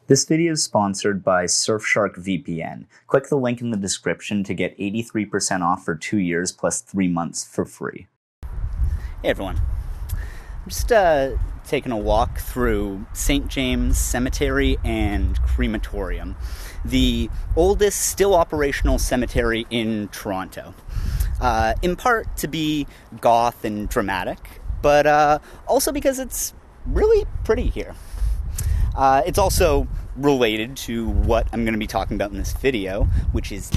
This video is sponsored by Surfshark VPN. Click the link in the description to get 83% off for 2 years plus 3 months for free. Hey everyone, I'm just taking a walk through St. James Cemetery and Crematorium, the oldest still operational cemetery in Toronto. In part to be goth and dramatic, but also because it's really pretty here. It's also related to what I'm going to be talking about in this video, which is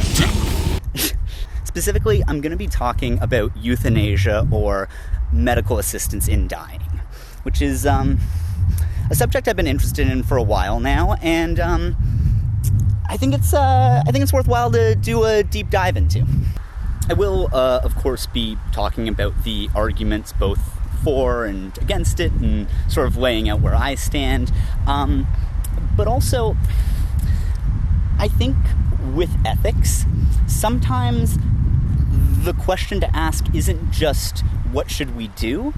specifically, I'm going to be talking about euthanasia or medical assistance in dying, which is a subject I've been interested in for a while now, and I think it's worthwhile to do a deep dive into. I will, of course, be talking about the arguments both for and against it, and sort of laying out where I stand. But also, I think with ethics, sometimes the question to ask isn't just what should we do,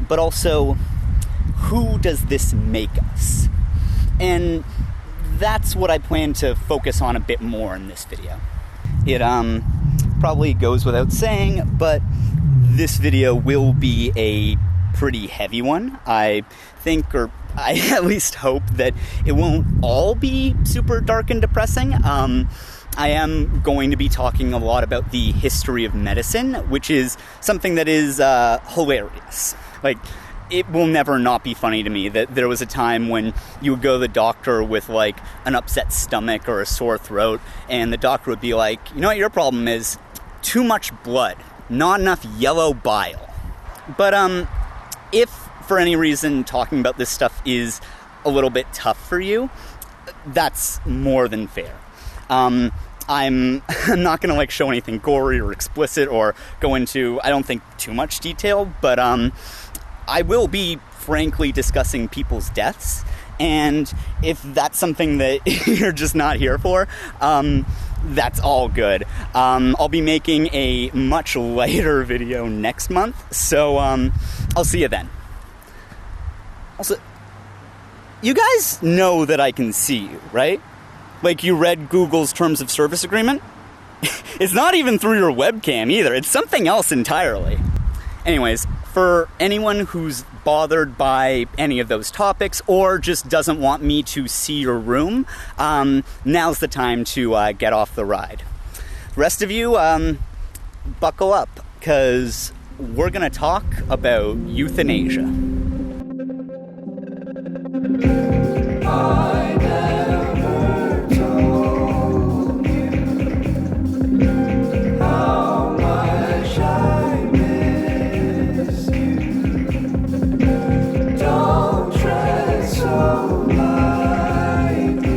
but also who does this make us? And that's what I plan to focus on a bit more in this video. It probably goes without saying, but this video will be a pretty heavy one. I think, or I at least hope, that it won't all be super dark and depressing. I am going to be talking a lot about the history of medicine, which is something that is hilarious. Like, it will never not be funny to me that there was a time when you would go to the doctor with, like, an upset stomach or a sore throat, and the doctor would be like, you know what your problem is? Too much blood, not enough yellow bile. But, if for any reason talking about this stuff is a little bit tough for you, that's more than fair. I'm not going to, like, show anything gory or explicit or go into, I don't think, too much detail, but I will be frankly discussing people's deaths, and if that's something that you're just not here for, that's all good. I'll be making a much lighter video next month, so I'll see you then. Also, you guys know that I can see you, right? Like, you read Google's Terms of Service Agreement? It's not even through your webcam either. It's something else entirely. Anyways, for anyone who's bothered by any of those topics or just doesn't want me to see your room, now's the time to get off the ride. The rest of you, buckle up, because we're going to talk about euthanasia. I never told you how much I miss you. Don't tread so lightly.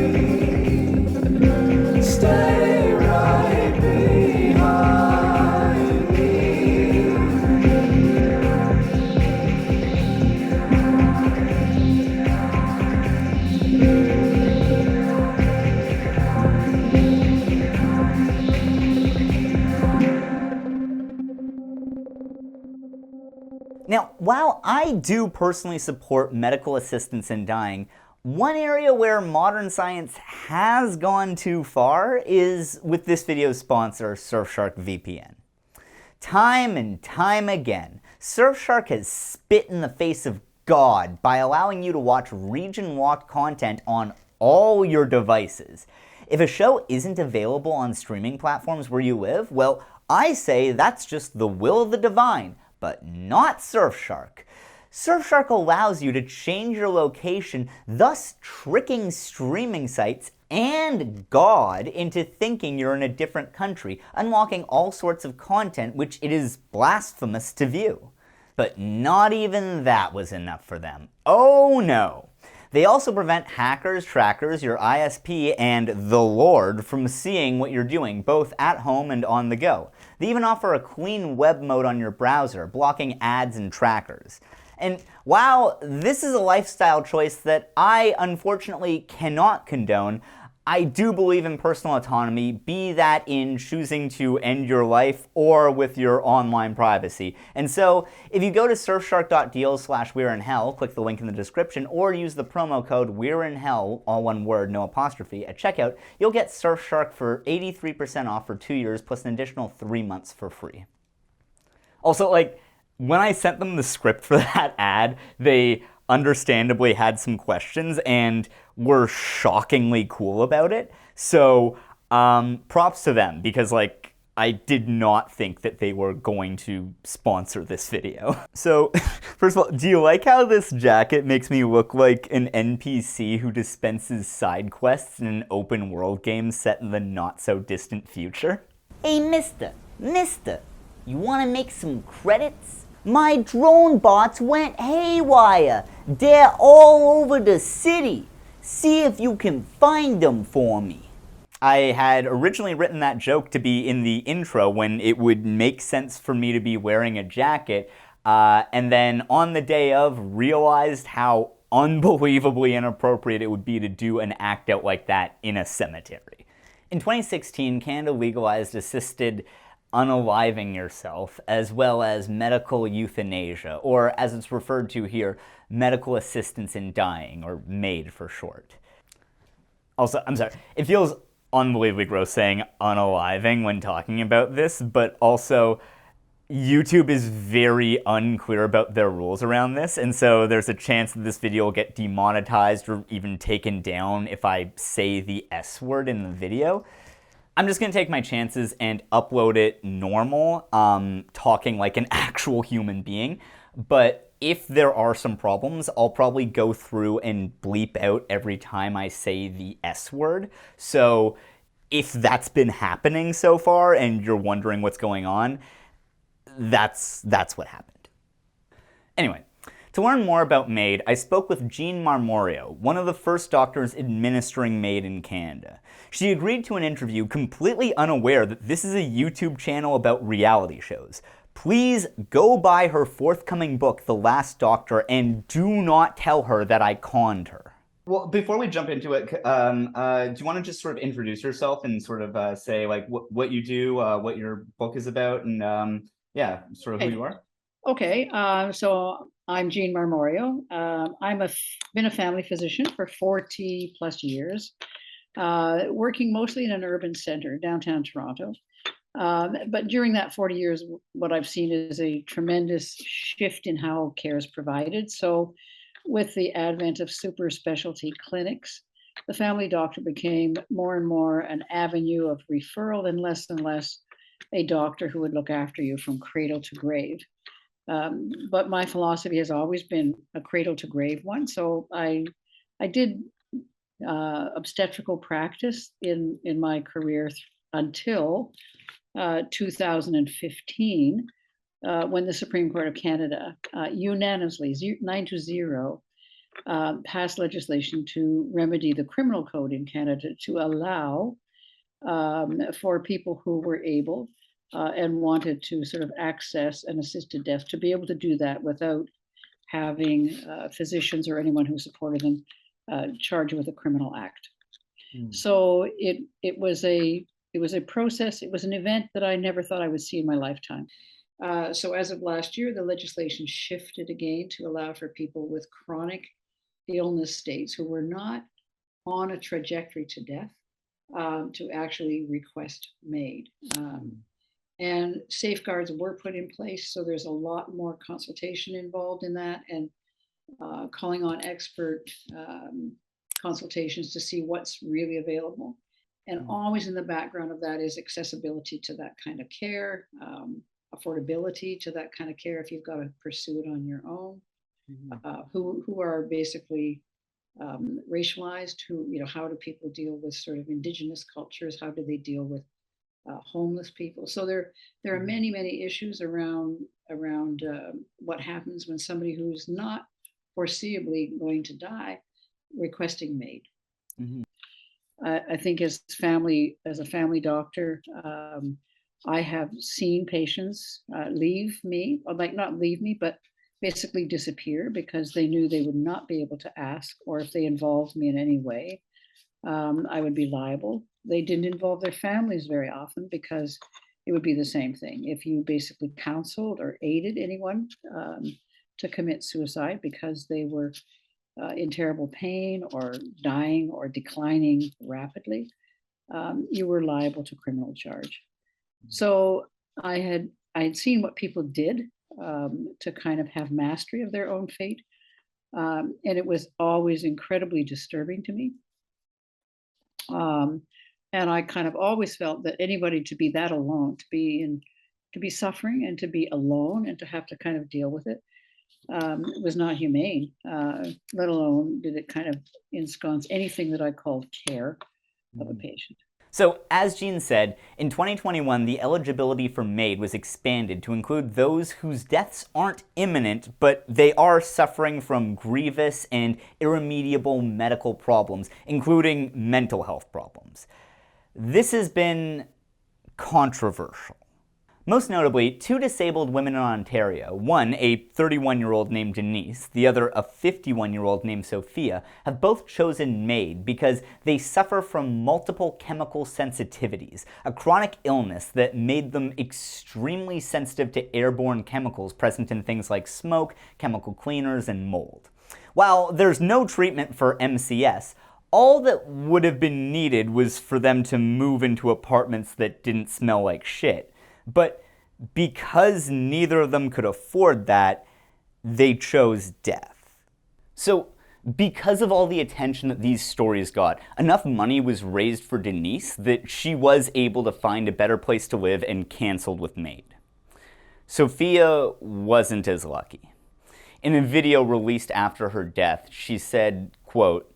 Stay right behind me. Now, while I do personally support medical assistance in dying, one area where modern science has gone too far is with this video's sponsor, Surfshark VPN. Time and time again, Surfshark has spit in the face of God by allowing you to watch region-locked content on all your devices. If a show isn't available on streaming platforms where you live, well, I say that's just the will of the divine, but not Surfshark. Surfshark allows you to change your location, thus tricking streaming sites and God into thinking you're in a different country, unlocking all sorts of content which it is blasphemous to view. But not even that was enough for them. Oh no! They also prevent hackers, trackers, your ISP, and the Lord from seeing what you're doing, both at home and on the go. They even offer a clean web mode on your browser, blocking ads and trackers. And while this is a lifestyle choice that I unfortunately cannot condone, I do believe in personal autonomy, be that in choosing to end your life or with your online privacy. And so if you go to surfshark.deal/we'reinhell, click the link in the description, or use the promo code we'reinhell, all one word, no apostrophe, at checkout, you'll get Surfshark for 83% off for 2 years plus an additional 3 months for free. Also, like, when I sent them the script for that ad, they understandably had some questions and were shockingly cool about it. So props to them, because like I did not think that they were going to sponsor this video. So first of all, do you like how this jacket makes me look like an NPC who dispenses side quests in an open world game set in the not so distant future? Hey mister, you wanna make some credits? My drone bots went haywire. They're all over the city. See if you can find them for me. I had originally written that joke to be in the intro when it would make sense for me to be wearing a jacket, and then on the day of realized how unbelievably inappropriate it would be to do an act out like that in a cemetery. In 2016, Canada legalized assisted unaliving yourself, as well as medical euthanasia, or as it's referred to here, medical assistance in dying, or MAID for short. Also, I'm sorry, it feels unbelievably gross saying unaliving when talking about this, but also YouTube is very unclear about their rules around this, and so there's a chance that this video will get demonetized or even taken down if I say the S word in the video. I'm just going to take my chances and upload it normal, talking like an actual human being. But if there are some problems, I'll probably go through and bleep out every time I say the S word. So if that's been happening so far and you're wondering what's going on, that's what happened. Anyway, to learn more about MAID, I spoke with Jean Marmorio, one of the first doctors administering MAID in Canada. She agreed to an interview completely unaware that this is a YouTube channel about reality shows. Please go buy her forthcoming book, The Last Doctor, and do not tell her that I conned her. Well, before we jump into it, do you want to just sort of introduce yourself and sort of say like what you do, what your book is about, and yeah, sort of who you are? Okay, so I'm Jean Marmorio. Been a family physician for 40 plus years, working mostly in an urban center, downtown Toronto. But during that 40 years, what I've seen is a tremendous shift in how care is provided. So with the advent of super specialty clinics, the family doctor became more and more an avenue of referral and less a doctor who would look after you from cradle to grave. But my philosophy has always been a cradle to grave one. So I did obstetrical practice in my career until 2015, when the Supreme Court of Canada unanimously 9-0 passed legislation to remedy the criminal code in Canada to allow for people who were able and wanted to sort of access an assisted death to be able to do that without having physicians or anyone who supported them charged with a criminal act. So it was a process. It was an event that I never thought I would see in my lifetime. So as of last year, the legislation shifted again to allow for people with chronic illness states who were not on a trajectory to death to actually request MAID. And safeguards were put in place, so there's a lot more consultation involved in that, and calling on expert consultations to see what's really available. And always in the background of that is accessibility to that kind of care, affordability to that kind of care if you've got to pursue it on your own, who are basically racialized, how do people deal with sort of indigenous cultures, how do they deal with homeless people. So there are many issues around what happens when somebody who's not foreseeably going to die requesting MAID. I think as a family doctor, I have seen patients leave me, or like not leave me, but basically disappear because they knew they would not be able to ask, or if they involved me in any way, I would be liable. They didn't involve their families very often because it would be the same thing. If you basically counseled or aided anyone to commit suicide because they were in terrible pain or dying or declining rapidly, you were liable to criminal charge. So I had seen what people did to kind of have mastery of their own fate, and it was always incredibly disturbing to me. Um, and I kind of always felt that anybody to be that alone, to be suffering and to be alone and to have to kind of deal with it, was not humane. Let alone did it kind of ensconce anything that I called care of a patient. So, as Jean said, in 2021, the eligibility for MAID was expanded to include those whose deaths aren't imminent, but they are suffering from grievous and irremediable medical problems, including mental health problems. This has been controversial. Most notably, two disabled women in Ontario, one a 31-year-old named Denise, the other a 51-year-old named Sophia, have both chosen MAID because they suffer from multiple chemical sensitivities, a chronic illness that made them extremely sensitive to airborne chemicals present in things like smoke, chemical cleaners, and mold. While there's no treatment for MCS, all that would have been needed was for them to move into apartments that didn't smell like shit. But because neither of them could afford that, they chose death. So, because of all the attention that these stories got, enough money was raised for Denise that she was able to find a better place to live and canceled with MAID. Sophia wasn't as lucky. In a video released after her death, she said, quote,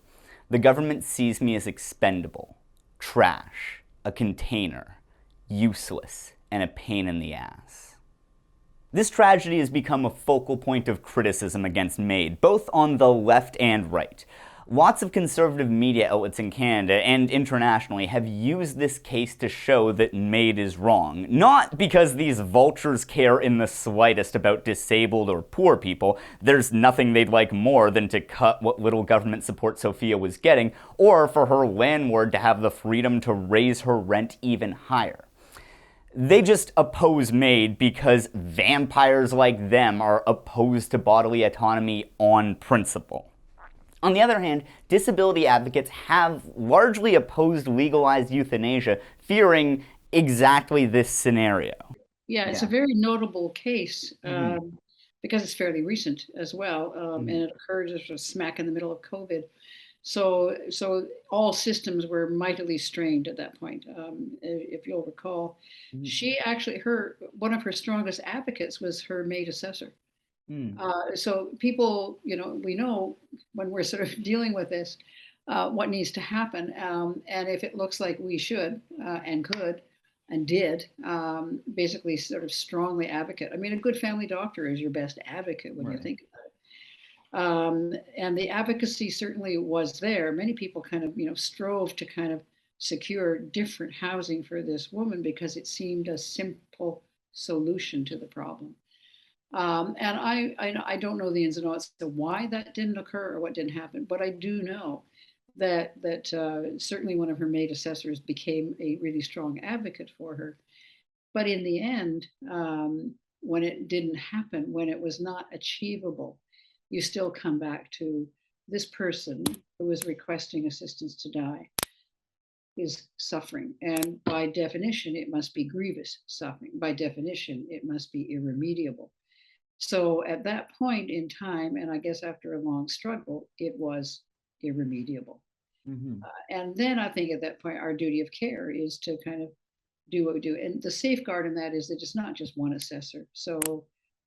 "The government sees me as expendable, trash, a container, useless, and a pain in the ass." This tragedy has become a focal point of criticism against MAID, both on the left and right. Lots of conservative media outlets in Canada and internationally have used this case to show that MAID is wrong. Not because these vultures care in the slightest about disabled or poor people. There's nothing they'd like more than to cut what little government support Sophia was getting, or for her landlord to have the freedom to raise her rent even higher. They just oppose MAID because vampires like them are opposed to bodily autonomy on principle. On the other hand, disability advocates have largely opposed legalized euthanasia, fearing exactly this scenario. Yeah, it's a very notable case because it's fairly recent as well, and it occurred just sort of smack in the middle of COVID. So all systems were mightily strained at that point. If you'll recall, she actually one of her strongest advocates was her maid assessor. So people, we know when we're sort of dealing with this, what needs to happen, and if it looks like we should and could and did, basically sort of strongly advocate. I mean, a good family doctor is your best advocate when you think about it. And the advocacy certainly was there. Many people kind of, strove to kind of secure different housing for this woman because it seemed a simple solution to the problem. And I don't know the ins and outs of why that didn't occur or what didn't happen, but I do know that certainly one of her maid assessors became a really strong advocate for her. But in the end, when it didn't happen, when it was not achievable, you still come back to this person who was requesting assistance to die is suffering. And by definition, it must be grievous suffering. By definition, it must be irremediable. So at that point in time, and I guess after a long struggle, it was irremediable. And then I think at that point, our duty of care is to kind of do what we do. And the safeguard in that is that it's not just one assessor. So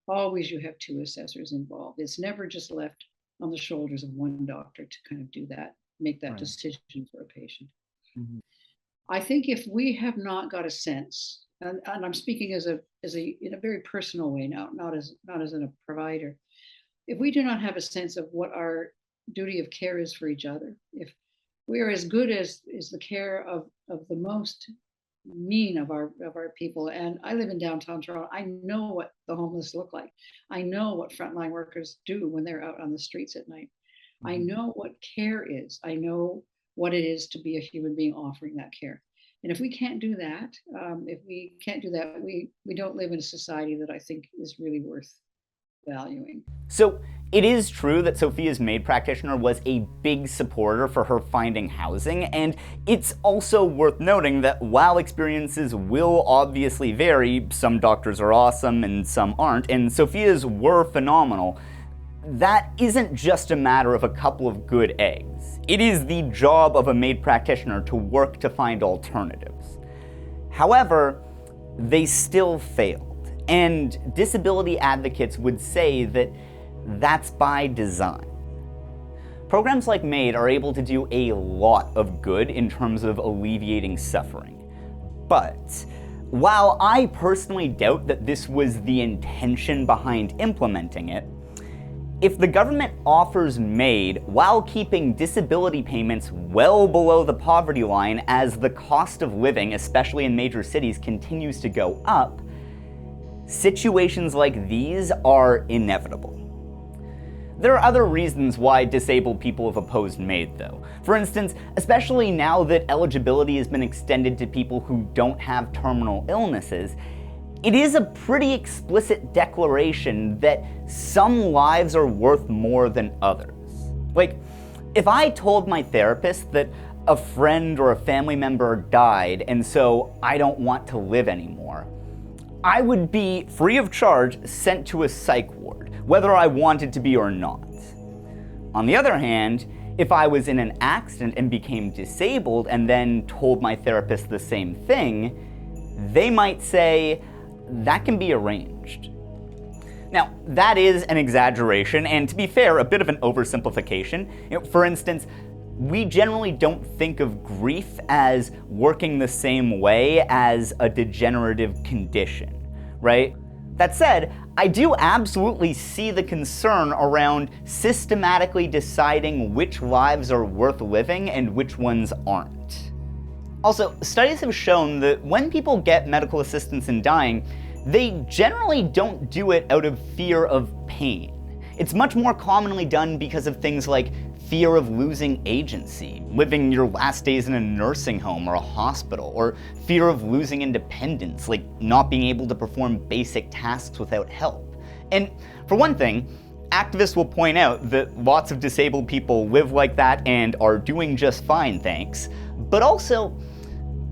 always you have two assessors involved. It's never just left on the shoulders of one doctor to kind of do that, make that decision for a patient. I think if we have not got a sense, and I'm speaking as a in a very personal way now, not as a provider, if we do not have a sense of what our duty of care is for each other, if we are as good as the care of the most mean of our people, and I live in downtown Toronto, I know what the homeless look like. I know what frontline workers do when they're out on the streets at night. I know what care is. I know what it is to be a human being offering that care. And if we can't do that, we don't live in a society that I think is really worth valuing. So it is true that Sophia's MAID practitioner was a big supporter for her finding housing, and it's also worth noting that while experiences will obviously vary, some doctors are awesome and some aren't, and Sophia's were phenomenal, that isn't just a matter of a couple of good eggs. It is the job of a MAID practitioner to work to find alternatives. However, they still failed, and disability advocates would say that that's by design. Programs like MAID are able to do a lot of good in terms of alleviating suffering. But while I personally doubt that this was the intention behind implementing it, if the government offers MAID while keeping disability payments well below the poverty line as the cost of living, especially in major cities, continues to go up, situations like these are inevitable. There are other reasons why disabled people have opposed MAID, though. For instance, especially now that eligibility has been extended to people who don't have terminal illnesses, it is a pretty explicit declaration that some lives are worth more than others. Like, if I told my therapist that a friend or a family member died and so I don't want to live anymore, I would be, free of charge, sent to a psych ward, whether I wanted to be or not. On the other hand, if I was in an accident and became disabled and then told my therapist the same thing, they might say, that can be arranged. Now, that is an exaggeration, and to be fair, a bit of an oversimplification. For instance, we generally don't think of grief as working the same way as a degenerative condition, right? That said, I do absolutely see the concern around systematically deciding which lives are worth living and which ones aren't. Also, studies have shown that when people get medical assistance in dying, they generally don't do it out of fear of pain. It's much more commonly done because of things like fear of losing agency, living your last days in a nursing home or a hospital, or fear of losing independence, like not being able to perform basic tasks without help. And for one thing, activists will point out that lots of disabled people live like that and are doing just fine, thanks. But also,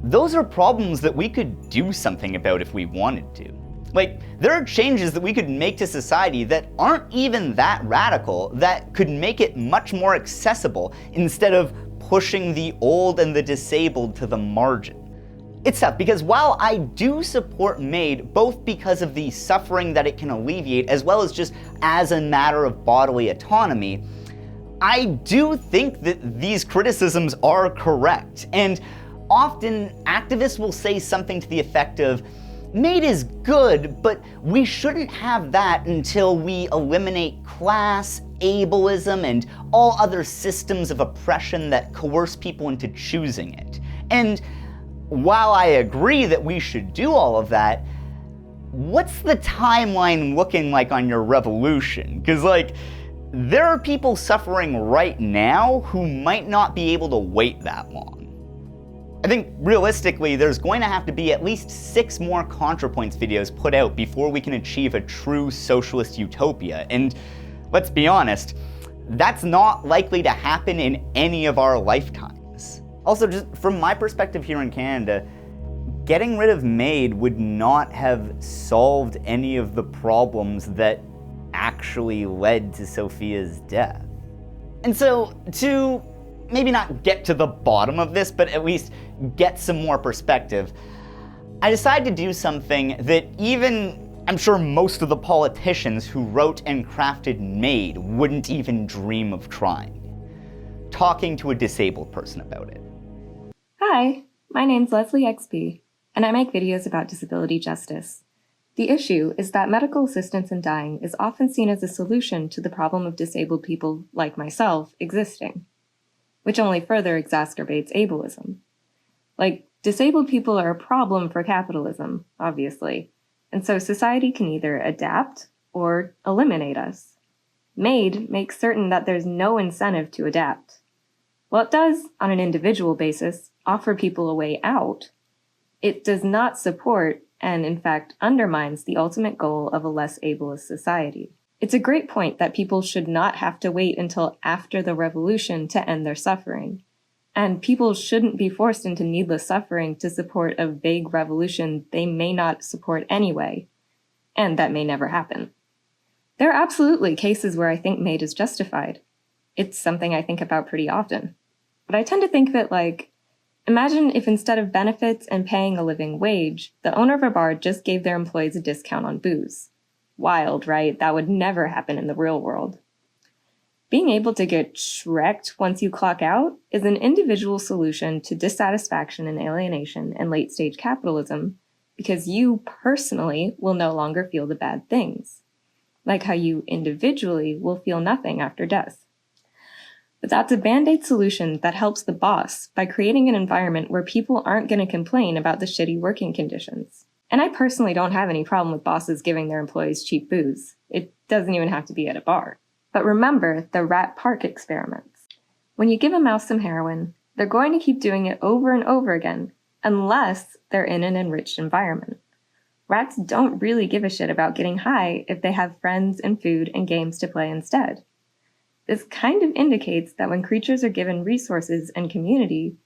those are problems that we could do something about if we wanted to. Like, there are changes that we could make to society that aren't even that radical, that could make it much more accessible instead of pushing the old and the disabled to the margin. It's tough because while I do support MAID, both because of the suffering that it can alleviate as well as just as a matter of bodily autonomy, I do think that these criticisms are correct. And often, activists will say something to the effect of, MAID is good, but we shouldn't have that until we eliminate class, ableism, and all other systems of oppression that coerce people into choosing it. And while I agree that we should do all of that, what's the timeline looking like on your revolution? Because, like, there are people suffering right now who might not be able to wait that long. I think realistically, there's going to have to be at least 6 more ContraPoints videos put out before we can achieve a true socialist utopia. And let's be honest, that's not likely to happen in any of our lifetimes. Also, just from my perspective here in Canada, getting rid of MAID would not have solved any of the problems that actually led to Sophia's death. And so, to maybe not get to the bottom of this, but at least get some more perspective, I decided to do something that even, I'm sure, most of the politicians who wrote and crafted MAID wouldn't even dream of trying. Talking to a disabled person about it. Hi, my name's Leslie XP, and I make videos about disability justice. The issue is that medical assistance in dying is often seen as a solution to the problem of disabled people like myself existing, which only further exacerbates ableism. Like, disabled people are a problem for capitalism, obviously, and so society can either adapt or eliminate us. MAID makes certain that there's no incentive to adapt. While it does, on an individual basis, offer people a way out, it does not support and, in fact, undermines the ultimate goal of a less ableist society. It's a great point that people should not have to wait until after the revolution to end their suffering. And people shouldn't be forced into needless suffering to support a vague revolution they may not support anyway, and that may never happen. There are absolutely cases where I think MAID is justified. It's something I think about pretty often. But I tend to think of it like, imagine if instead of benefits and paying a living wage, the owner of a bar just gave their employees a discount on booze. Wild, right? That would never happen in the real world. Being able to get shreked once you clock out is an individual solution to dissatisfaction and alienation in late-stage capitalism because you personally will no longer feel the bad things, like how you individually will feel nothing after death. But that's a band-aid solution that helps the boss by creating an environment where people aren't going to complain about the shitty working conditions. And I personally don't have any problem with bosses giving their employees cheap booze. It doesn't even have to be at a bar. But remember the rat park experiments. When you give a mouse some heroin, they're going to keep doing it over and over again, unless they're in an enriched environment. Rats don't really give a shit about getting high if they have friends and food and games to play instead. This kind of indicates that when creatures are given resources and community,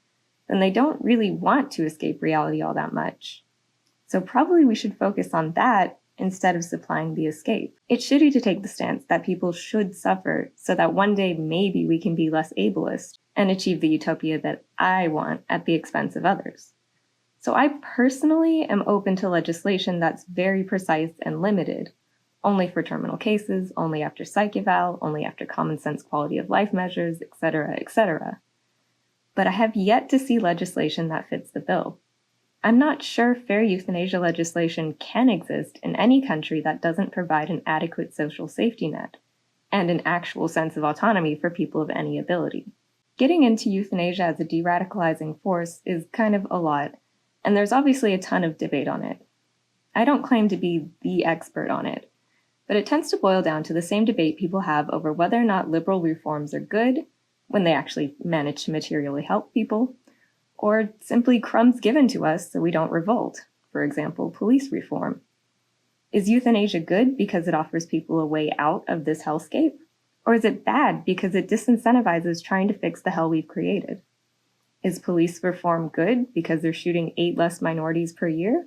then they don't really want to escape reality all that much. So probably we should focus on that instead of supplying the escape. It's shitty to take the stance that people should suffer so that one day maybe we can be less ableist and achieve the utopia that I want at the expense of others. So I personally am open to legislation that's very precise and limited, only for terminal cases, only after psych eval, only after common sense quality of life measures, etc., etc. But I have yet to see legislation that fits the bill. I'm not sure fair euthanasia legislation can exist in any country that doesn't provide an adequate social safety net and an actual sense of autonomy for people of any ability. Getting into euthanasia as a de-radicalizing force is kind of a lot, and there's obviously a ton of debate on it. I don't claim to be the expert on it, but it tends to boil down to the same debate people have over whether or not liberal reforms are good when they actually manage to materially help people, or simply crumbs given to us so we don't revolt, for example, police reform. Is euthanasia good because it offers people a way out of this hellscape? Or is it bad because it disincentivizes trying to fix the hell we've created? Is police reform good because they're shooting 8 less minorities per year?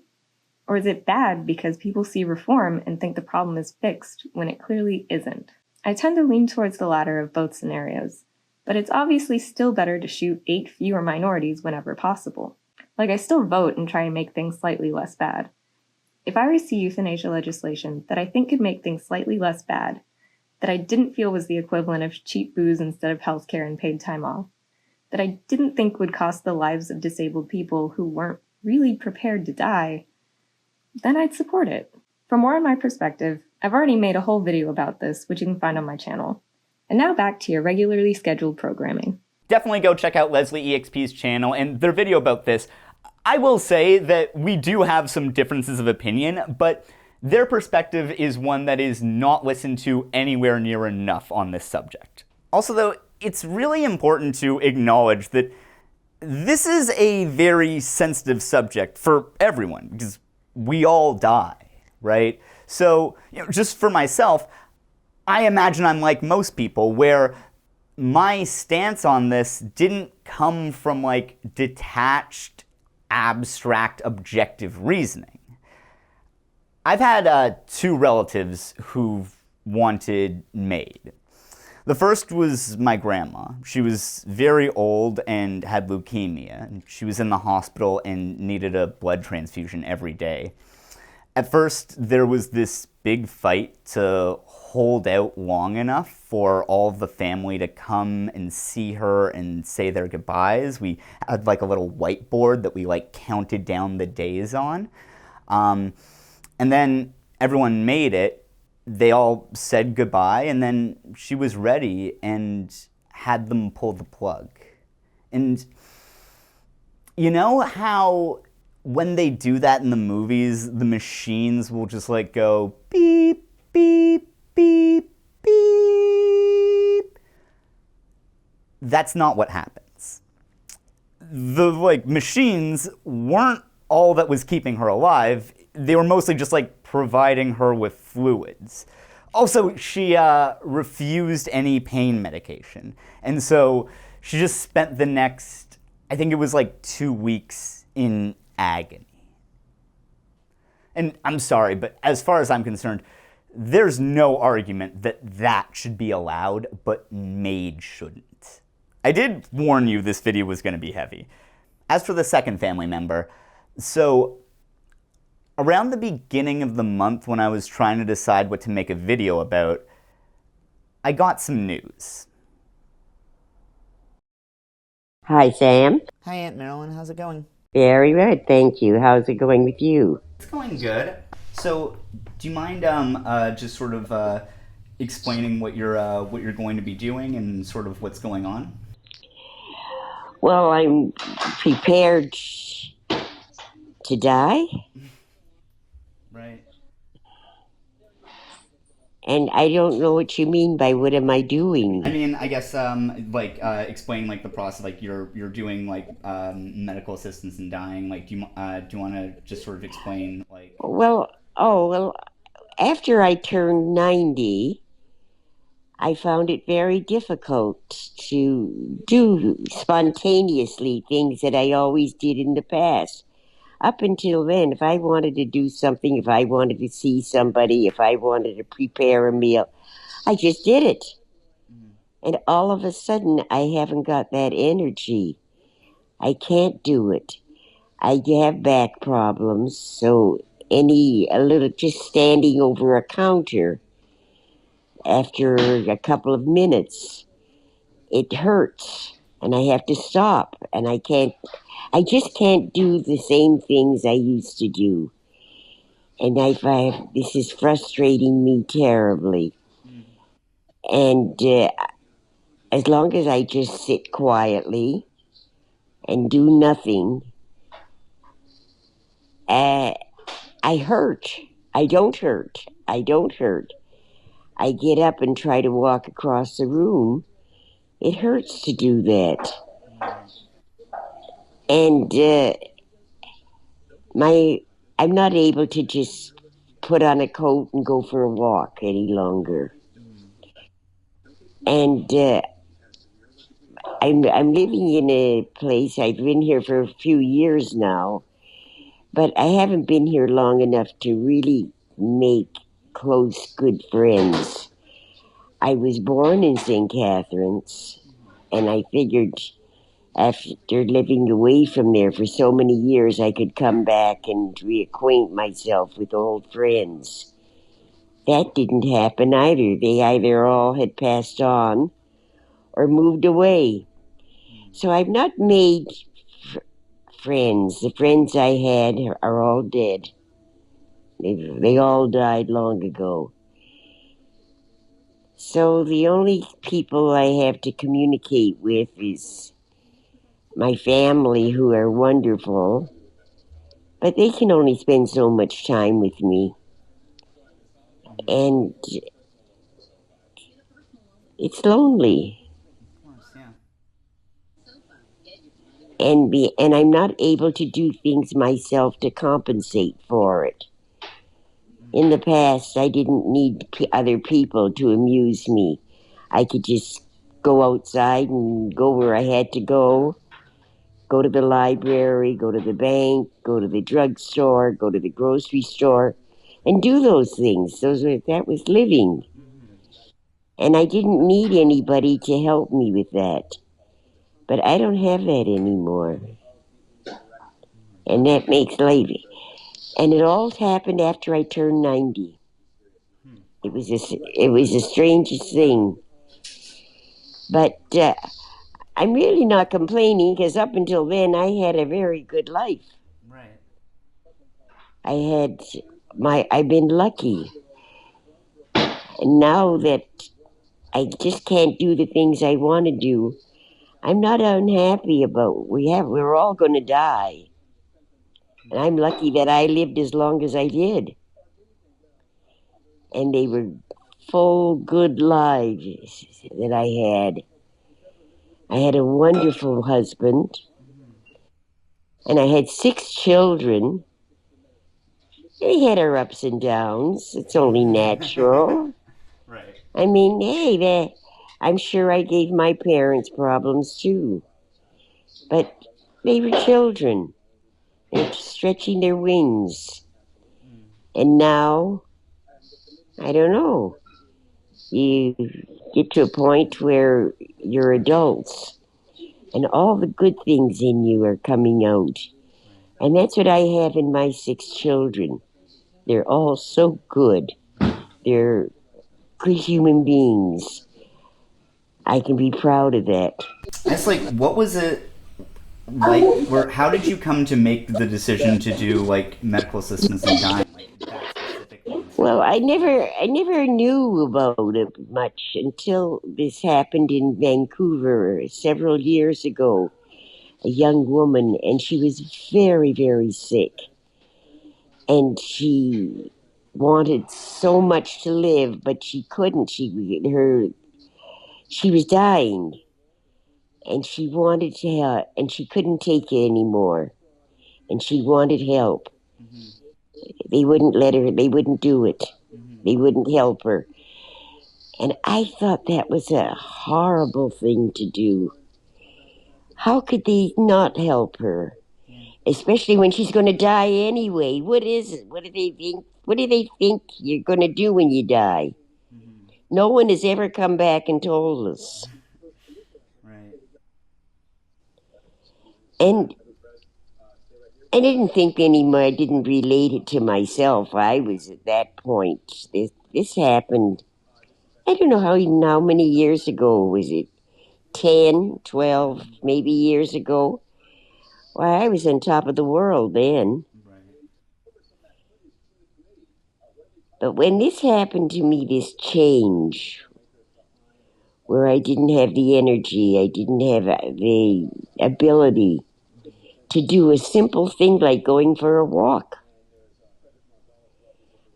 Or is it bad because people see reform and think the problem is fixed when it clearly isn't? I tend to lean towards the latter of both scenarios, but it's obviously still better to shoot 8 fewer minorities whenever possible. Like, I still vote and try and make things slightly less bad. If I were to see euthanasia legislation that I think could make things slightly less bad, that I didn't feel was the equivalent of cheap booze instead of healthcare and paid time off, that I didn't think would cost the lives of disabled people who weren't really prepared to die, then I'd support it. For more on my perspective, I've already made a whole video about this, which you can find on my channel. And now back to your regularly scheduled programming. Definitely go check out Leslie EXP's channel and their video about this. I will say that we do have some differences of opinion, but their perspective is one that is not listened to anywhere near enough on this subject. Also though, it's really important to acknowledge that this is a very sensitive subject for everyone, because we all die, right? So, just for myself, I imagine I'm like most people, where my stance on this didn't come from like detached, abstract, objective reasoning. I've had 2 relatives who've wanted MAID. The first was my grandma. She was very old and had leukemia, and she was in the hospital and needed a blood transfusion every day. At first, there was this big fight to hold out long enough for all of the family to come and see her and say their goodbyes. We had like a little whiteboard that we like counted down the days on. And then everyone made it. They all said goodbye, and then she was ready and had them pull the plug. And you know how when they do that in the movies, the machines will just like go beep, beep, beep, beep? That's not what happens. the like machines weren't all that was keeping her alive. They were mostly just like providing her with fluids. Also, she refused any pain medication. And so she just spent the next, I think it was like 2 weeks in agony. And I'm sorry, but as far as I'm concerned, there's no argument that that should be allowed, but MAID shouldn't. I did warn you this video was going to be heavy. As for the second family member, so around the beginning of the month when I was trying to decide what to make a video about, I got some news. Hi, Sam. Hi, Aunt Marilyn. How's it going? Very good, thank you. How's it going with you? It's going good. So, do you mind just sort of explaining what you're going to be doing and sort of what's going on? Well, I'm prepared to die, Right. and I don't know what you mean by what am I doing. I mean, I guess explain like the process. Like you're doing like medical assistance in dying. Like, do you want to just sort of explain like? Well, after I turned 90, I found it very difficult to do spontaneously things that I always did in the past. Up until then, if I wanted to do something, if I wanted to see somebody, if I wanted to prepare a meal, I just did it. And all of a sudden, I haven't got that energy. I can't do it. I have back problems, so just standing over a counter after a couple of minutes, it hurts, and I have to stop, and I just can't do the same things I used to do. And this is frustrating me terribly. And as long as I just sit quietly and do nothing, I hurt. I don't hurt. I don't hurt. I get up and try to walk across the room. It hurts to do that. And I'm not able to just put on a coat and go for a walk any longer. And I'm living in a place, I've been here for a few years now, but I haven't been here long enough to really make close, good friends. I was born in St. Catharines, and I figured after living away from there for so many years, I could come back and reacquaint myself with old friends. That didn't happen either. They either all had passed on or moved away. So I've not made friends. The friends I had are all dead. They all died long ago. So the only people I have to communicate with is my family, who are wonderful, but they can only spend so much time with me. And it's lonely. Of course, yeah. And I'm not able to do things myself to compensate for it. In the past, I didn't need other people to amuse me. I could just go outside and go where I had to go to the library, go to the bank, go to the drugstore, go to the grocery store, and do those things. That was living. And I didn't need anybody to help me with that. But I don't have that anymore. And that makes life. And it all happened after I turned 90. It was the strangest thing. But I'm really not complaining, because up until then I had a very good life. Right. I've been lucky. And now that I just can't do the things I want to do, I'm not unhappy about we're all going to die. And I'm lucky that I lived as long as I did. And they were full, good lives that I had. I had a wonderful husband, And I had 6 children. They had their ups and downs. It's only natural. Right. I mean, hey, I'm sure I gave my parents problems too. But they were children. They're stretching their wings. And now, I don't know. You get to a point where you're adults and all the good things in you are coming out. And that's what I have in my 6 children. They're all so good. They're good human beings. I can be proud of that. It's like, what was it like? How did you come to make the decision to do like medical assistance in dying, like that specific one? Well, I never knew about it much until this happened in Vancouver several years ago. A young woman, and she was very, very sick, and she wanted so much to live, but she couldn't. She was dying, and she wanted to help, and she couldn't take it anymore, and she wanted help. They wouldn't let her. They wouldn't do it. They wouldn't help her. And I thought that was a horrible thing to do. How could they not help her? Especially when she's going to die anyway. What is it? What do they think? What do they think you're going to do when you die? No one has ever come back and told us. Right. And I didn't think anymore. I didn't relate it to myself. I was at that point. This happened. I don't know how many years ago was it? 10, 12, maybe years ago. Why, I was on top of the world then. Right. But when this happened to me, this change, where I didn't have the energy, I didn't have the ability to do a simple thing like going for a walk,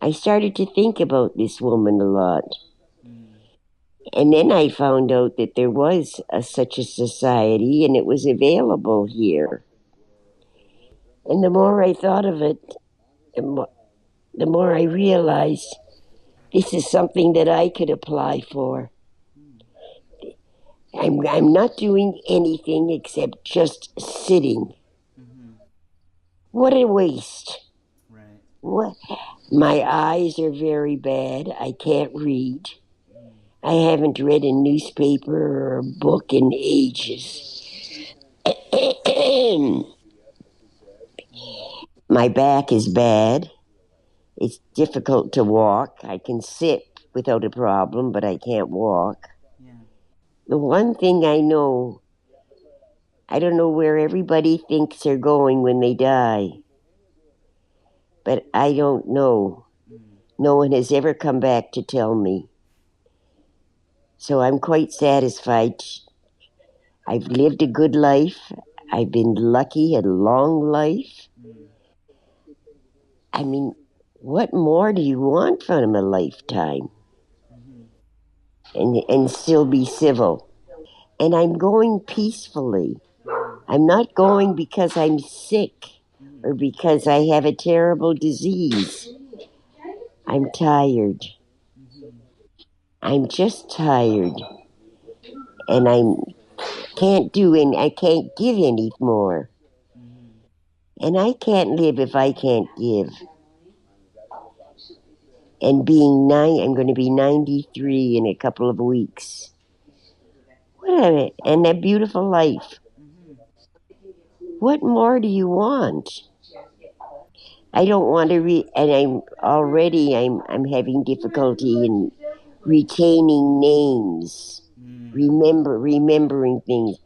I started to think about this woman a lot. And then I found out that there was such a society and it was available here. And the more I thought of it, the more I realized this is something that I could apply for. I'm not doing anything except just sitting. What a waste. Right. What? My eyes are very bad. I can't read. I haven't read a newspaper or a book in ages. My back is bad. It's difficult to walk. I can sit without a problem, but I can't walk. Yeah. The one thing I know, I don't know where everybody thinks they're going when they die, but I don't know. No one has ever come back to tell me. So I'm quite satisfied. I've lived a good life. I've been lucky, a long life. I mean, what more do you want from a lifetime? And still be civil. And I'm going peacefully. I'm not going because I'm sick or because I have a terrible disease. I'm tired. I'm just tired. And I can't give any more. And I can't live if I can't give. And I'm going to be 93 in a couple of weeks. And a beautiful life. What more do you want? I don't want to and I'm having difficulty in retaining names, remembering things.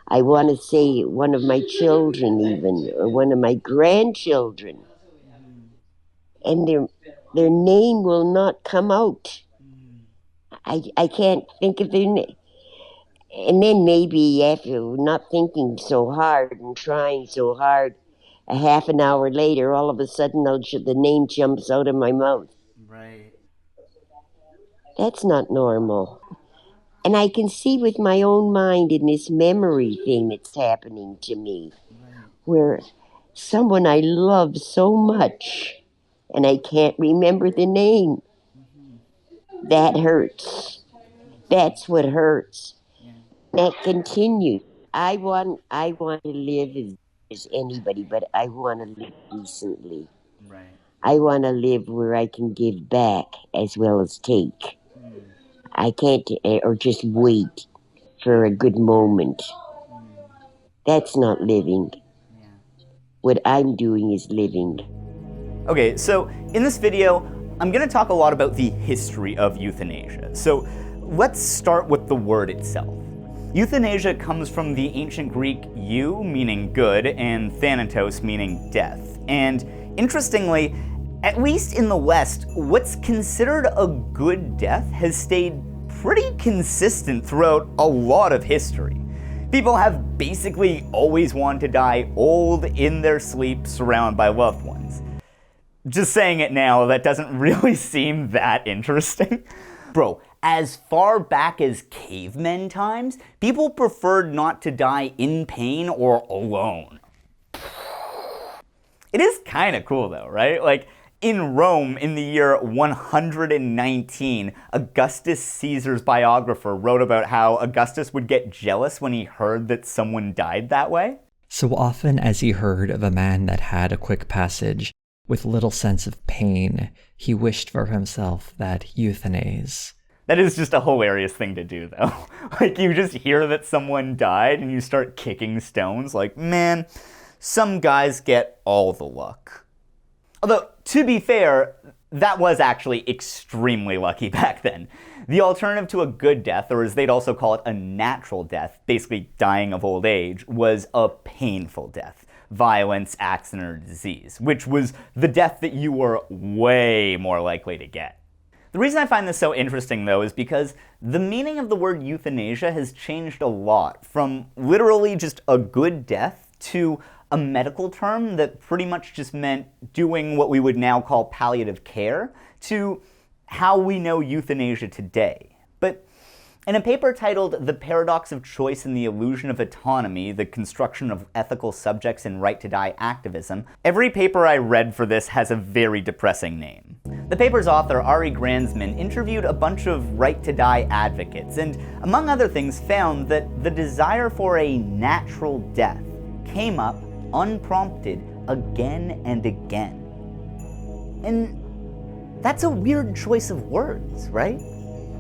I want to say one of my children even, or one of my grandchildren. And their name will not come out. I can't think of their name. And then maybe after not thinking so hard and trying so hard, a half an hour later, all of a sudden the name jumps out of my mouth. Right. That's not normal. And I can see with my own mind in this memory thing that's happening to me, where someone I love so much, and I can't remember the name. That hurts. That's what hurts. That continues. I want to live as anybody, but I want to live decently. Right. I want to live where I can give back as well as take. I can't, or just wait for a good moment. That's not living. What I'm doing is living. Okay, so in this video, I'm gonna talk a lot about the history of euthanasia. So let's start with the word itself. Euthanasia comes from the ancient Greek eu, meaning good, and thanatos, meaning death. And interestingly, at least in the West, what's considered a good death has stayed pretty consistent throughout a lot of history. People have basically always wanted to die old in their sleep, surrounded by loved ones. Just saying it now, that doesn't really seem that interesting. Bro, as far back as cavemen times, people preferred not to die in pain or alone. It is kind of cool though, right? Like, in Rome in the year 119, Augustus Caesar's biographer wrote about how Augustus would get jealous when he heard that someone died that way. So often as he heard of a man that had a quick passage, with little sense of pain, he wished for himself that euthanasia. That is just a hilarious thing to do, though. Like, you just hear that someone died and you start kicking stones. Like, man, some guys get all the luck. Although, to be fair, that was actually extremely lucky back then. The alternative to a good death, or as they'd also call it, a natural death, basically dying of old age, was a painful death. Violence, accident, or disease, which was the death that you were way more likely to get. The reason I find this so interesting, though, is because the meaning of the word euthanasia has changed a lot, from literally just a good death to a medical term that pretty much just meant doing what we would now call palliative care, to how we know euthanasia today. But in a paper titled The Paradox of Choice and the Illusion of Autonomy, the Construction of Ethical Subjects in Right to Die Activism, every paper I read for this has a very depressing name. The paper's author, Ari Granzman, interviewed a bunch of right to die advocates, and among other things found that the desire for a natural death came up unprompted again and again. And that's a weird choice of words, right?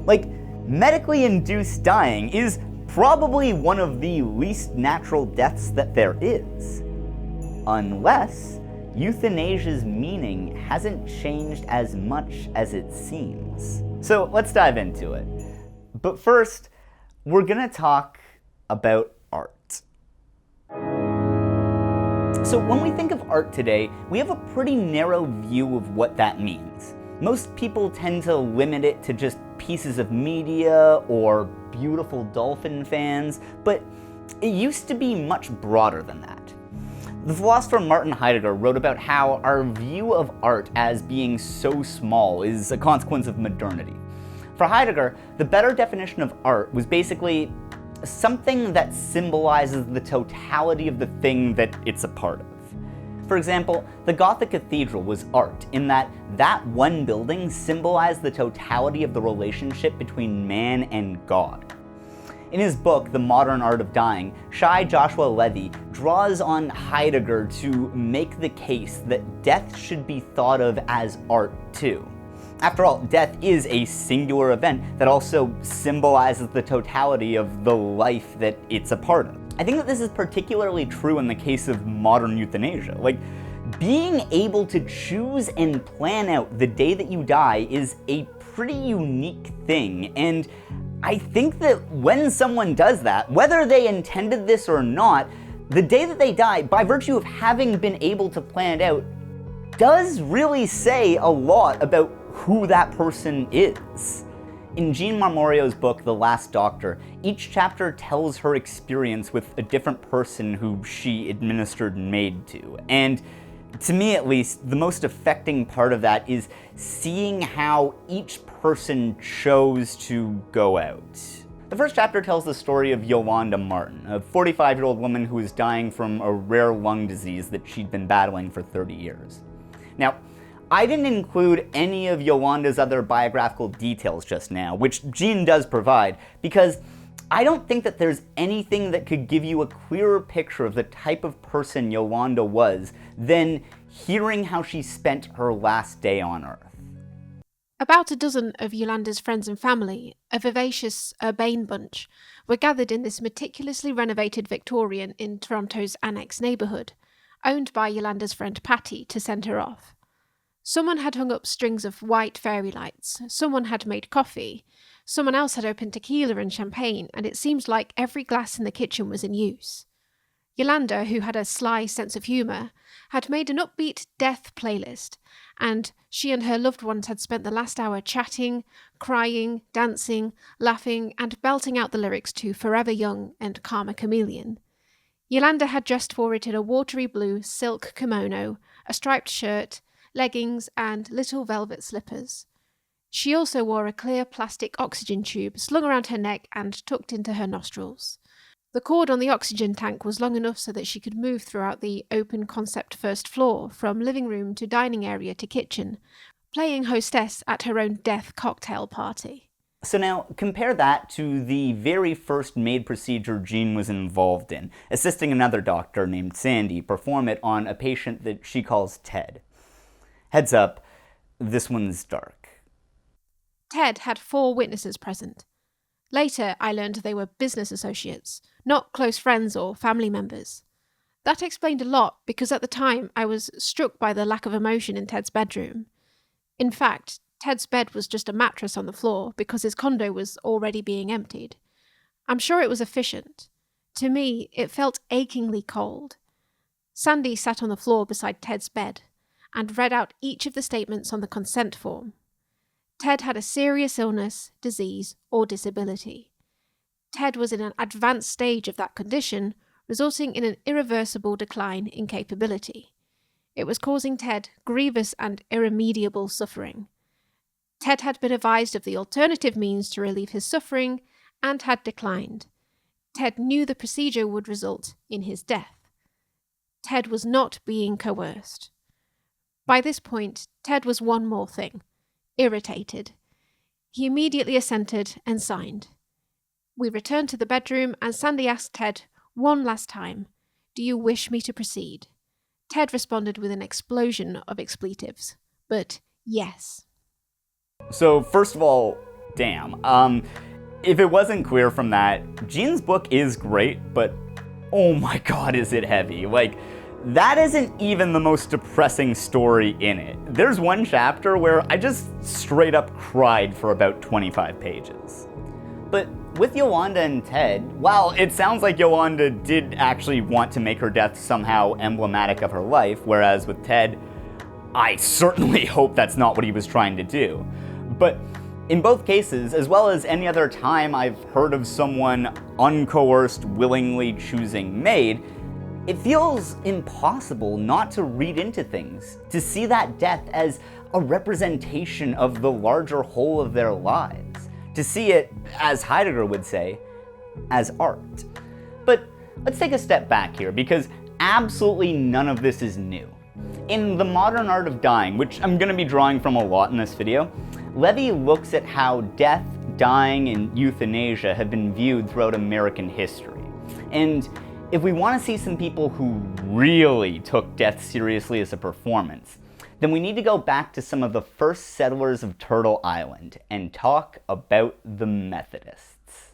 Like, medically induced dying is probably one of the least natural deaths that there is. Unless euthanasia's meaning hasn't changed as much as it seems. So let's dive into it. But first, we're gonna talk about art. So when we think of art today, we have a pretty narrow view of what that means. Most people tend to limit it to just pieces of media or beautiful dolphin fans, but it used to be much broader than that. The philosopher Martin Heidegger wrote about how our view of art as being so small is a consequence of modernity. For Heidegger, the better definition of art was basically something that symbolizes the totality of the thing that it's a part of. For example, the Gothic cathedral was art in that one building symbolized the totality of the relationship between man and God. In his book, The Modern Art of Dying, Shai Joshua Levy draws on Heidegger to make the case that death should be thought of as art too. After all, death is a singular event that also symbolizes the totality of the life that it's a part of. I think that this is particularly true in the case of modern euthanasia. Like, being able to choose and plan out the day that you die is a pretty unique thing, and I think that when someone does that, whether they intended this or not, the day that they die, by virtue of having been able to plan it out, does really say a lot about who that person is. In Jean Marmorio's book, The Last Doctor, each chapter tells her experience with a different person who she administered MAID to. And to me at least, the most affecting part of that is seeing how each person chose to go out. The first chapter tells the story of Yolanda Martin, a 45-year-old woman who is dying from a rare lung disease that she'd been battling for 30 years. Now, I didn't include any of Yolanda's other biographical details just now, which Jean does provide, because I don't think that there's anything that could give you a clearer picture of the type of person Yolanda was than hearing how she spent her last day on Earth. About a dozen of Yolanda's friends and family, a vivacious, urbane bunch, were gathered in this meticulously renovated Victorian in Toronto's Annex neighbourhood, owned by Yolanda's friend Patty, to send her off. Someone had hung up strings of white fairy lights, someone had made coffee, someone else had opened tequila and champagne, and it seemed like every glass in the kitchen was in use. Yolanda, who had a sly sense of humour, had made an upbeat death playlist, and she and her loved ones had spent the last hour chatting, crying, dancing, laughing, and belting out the lyrics to Forever Young and Karma Chameleon. Yolanda had dressed for it in a watery blue silk kimono, a striped shirt, leggings, and little velvet slippers. She also wore a clear plastic oxygen tube slung around her neck and tucked into her nostrils. The cord on the oxygen tank was long enough so that she could move throughout the open-concept first floor, from living room to dining area to kitchen, playing hostess at her own death cocktail party. So now, compare that to the very first MAID procedure Jean was involved in, assisting another doctor named Sandy perform it on a patient that she calls Ted. Heads up, this one's dark. Ted had 4 witnesses present. Later, I learned they were business associates, not close friends or family members. That explained a lot, because at the time I was struck by the lack of emotion in Ted's bedroom. In fact, Ted's bed was just a mattress on the floor because his condo was already being emptied. I'm sure it was efficient. To me, it felt achingly cold. Sandy sat on the floor beside Ted's bed and read out each of the statements on the consent form. Ted had a serious illness, disease, or disability. Ted was in an advanced stage of that condition, resulting in an irreversible decline in capability. It was causing Ted grievous and irremediable suffering. Ted had been advised of the alternative means to relieve his suffering and had declined. Ted knew the procedure would result in his death. Ted was not being coerced. By this point, Ted was one more thing: irritated. He immediately assented and signed. We returned to the bedroom and Sandy asked Ted one last time, "Do you wish me to proceed?" Ted responded with an explosion of expletives, but yes. So first of all, damn. If it wasn't clear from that, Jean's book is great, but oh my god is it heavy. Like, that isn't even the most depressing story in it. There's one chapter where I just straight up cried for about 25 pages. But with Yolanda and Ted, while it sounds like Yolanda did actually want to make her death somehow emblematic of her life, whereas with Ted, I certainly hope that's not what he was trying to do. But in both cases, as well as any other time I've heard of someone uncoerced willingly choosing MAID, it feels impossible not to read into things, to see that death as a representation of the larger whole of their lives, to see it, as Heidegger would say, as art. But let's take a step back here, because absolutely none of this is new. In The Modern Art of Dying, which I'm going to be drawing from a lot in this video, Levy looks at how death, dying, and euthanasia have been viewed throughout American history. And if we want to see some people who really took death seriously as a performance, then we need to go back to some of the first settlers of Turtle Island and talk about the Methodists.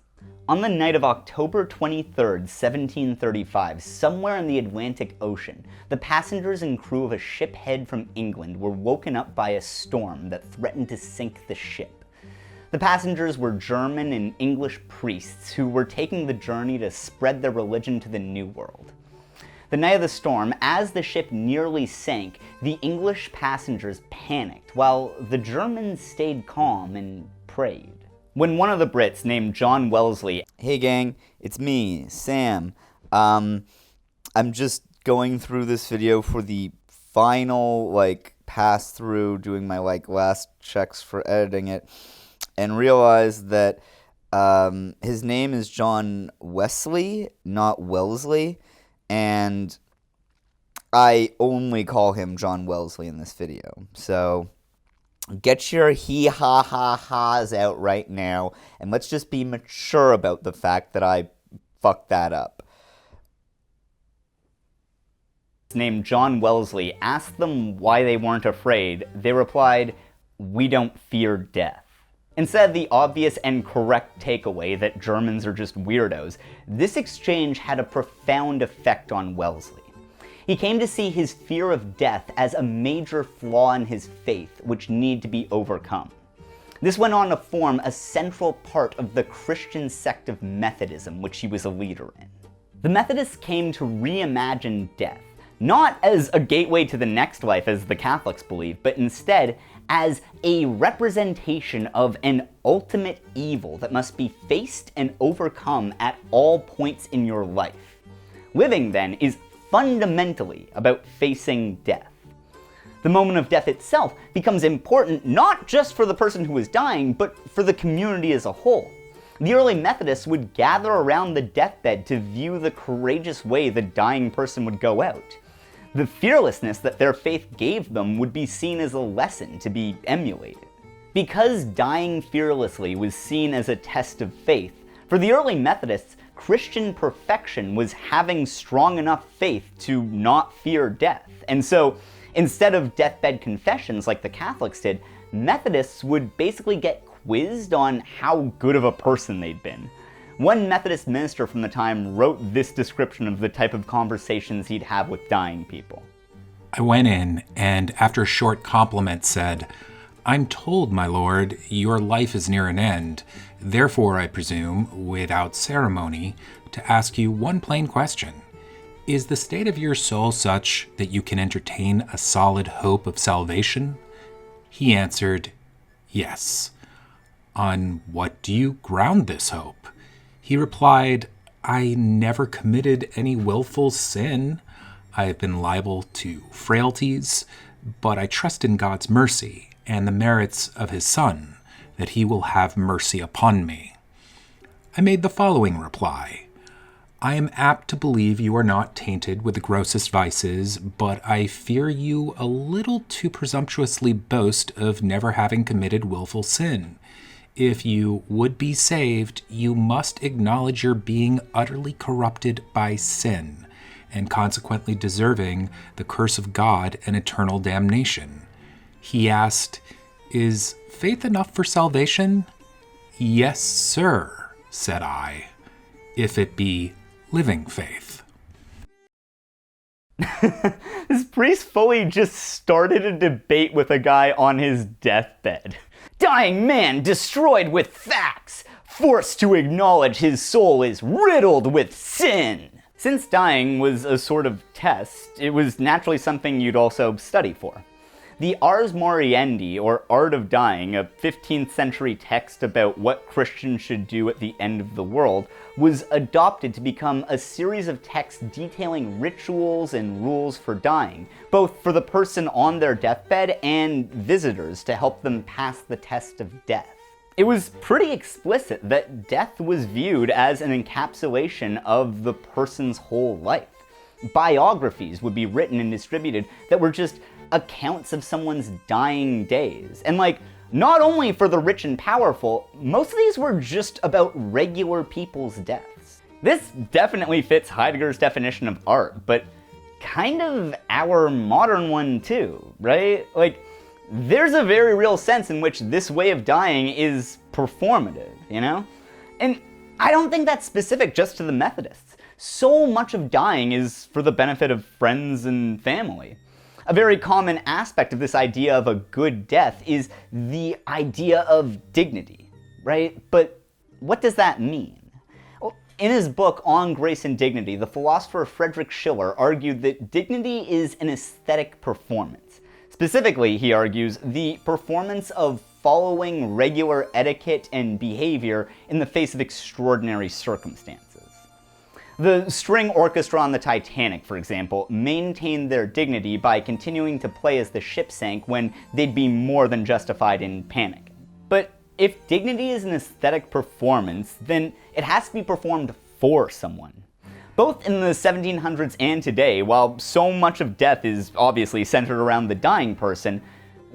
On the night of October 23rd, 1735, somewhere in the Atlantic Ocean, the passengers and crew of a ship head from England were woken up by a storm that threatened to sink the ship. The passengers were German and English priests who were taking the journey to spread their religion to the New World. The night of the storm, as the ship nearly sank, the English passengers panicked, while the Germans stayed calm and prayed. When one of the Brits, named John Wellesley, "Hey gang, it's me, Sam. I'm just going through this video for the final, pass through, doing my, last checks for editing it, and realized that His name is John Wesley, not Wellesley, and I only call him John Wellesley in this video. So get your he-ha-ha-ha's out right now, and let's just be mature about the fact that I fucked that up. Named John Wellesley asked them why they weren't afraid. They replied, "We don't fear death." Instead of the obvious and correct takeaway that Germans are just weirdos, this exchange had a profound effect on Wellesley. He came to see his fear of death as a major flaw in his faith, which needed to be overcome. This went on to form a central part of the Christian sect of Methodism, which he was a leader in. The Methodists came to reimagine death, not as a gateway to the next life as the Catholics believe, but instead as a representation of an ultimate evil that must be faced and overcome at all points in your life. Living, then, is fundamentally about facing death. The moment of death itself becomes important not just for the person who is dying, but for the community as a whole. The early Methodists would gather around the deathbed to view the courageous way the dying person would go out. The fearlessness that their faith gave them would be seen as a lesson to be emulated. Because dying fearlessly was seen as a test of faith, for the early Methodists, Christian perfection was having strong enough faith to not fear death. And so, instead of deathbed confessions like the Catholics did, Methodists would basically get quizzed on how good of a person they'd been. One Methodist minister from the time wrote this description of the type of conversations he'd have with dying people. I went in, and after a short compliment said, "I'm told, my lord, your life is near an end. Therefore, I presume, without ceremony, to ask you one plain question. Is the state of your soul such that you can entertain a solid hope of salvation?" He answered, "Yes." "On what do you ground this hope?" He replied, "I never committed any willful sin. I have been liable to frailties, but I trust in God's mercy and the merits of his Son, that he will have mercy upon me." I made the following reply: "I am apt to believe you are not tainted with the grossest vices, but I fear you a little too presumptuously boast of never having committed willful sin. If you would be saved, you must acknowledge your being utterly corrupted by sin, and consequently deserving the curse of God and eternal damnation." He asked, "Is faith enough for salvation?" "Yes, sir," said I, "if it be living faith." This priest fully just started a debate with a guy on his deathbed. Dying man destroyed with facts, forced to acknowledge his soul is riddled with sin. Since dying was a sort of test, it was naturally something you'd also study for. The Ars Moriendi, or Art of Dying, a 15th century text about what Christians should do at the end of the world, was adopted to become a series of texts detailing rituals and rules for dying, both for the person on their deathbed and visitors to help them pass the test of death. It was pretty explicit that death was viewed as an encapsulation of the person's whole life. Biographies would be written and distributed that were just accounts of someone's dying days. And not only for the rich and powerful, most of these were just about regular people's deaths. This definitely fits Heidegger's definition of art, but kind of our modern one too, right? There's a very real sense in which this way of dying is performative, you know? And I don't think that's specific just to the Methodists. So much of dying is for the benefit of friends and family. A very common aspect of this idea of a good death is the idea of dignity, right? But what does that mean? Well, in his book On Grace and Dignity, the philosopher Friedrich Schiller argued that dignity is an aesthetic performance. Specifically, he argues, the performance of following regular etiquette and behavior in the face of extraordinary circumstances. The string orchestra on the Titanic, for example, maintained their dignity by continuing to play as the ship sank when they'd be more than justified in panicking. But if dignity is an aesthetic performance, then it has to be performed for someone. Both in the 1700s and today, while so much of death is obviously centered around the dying person,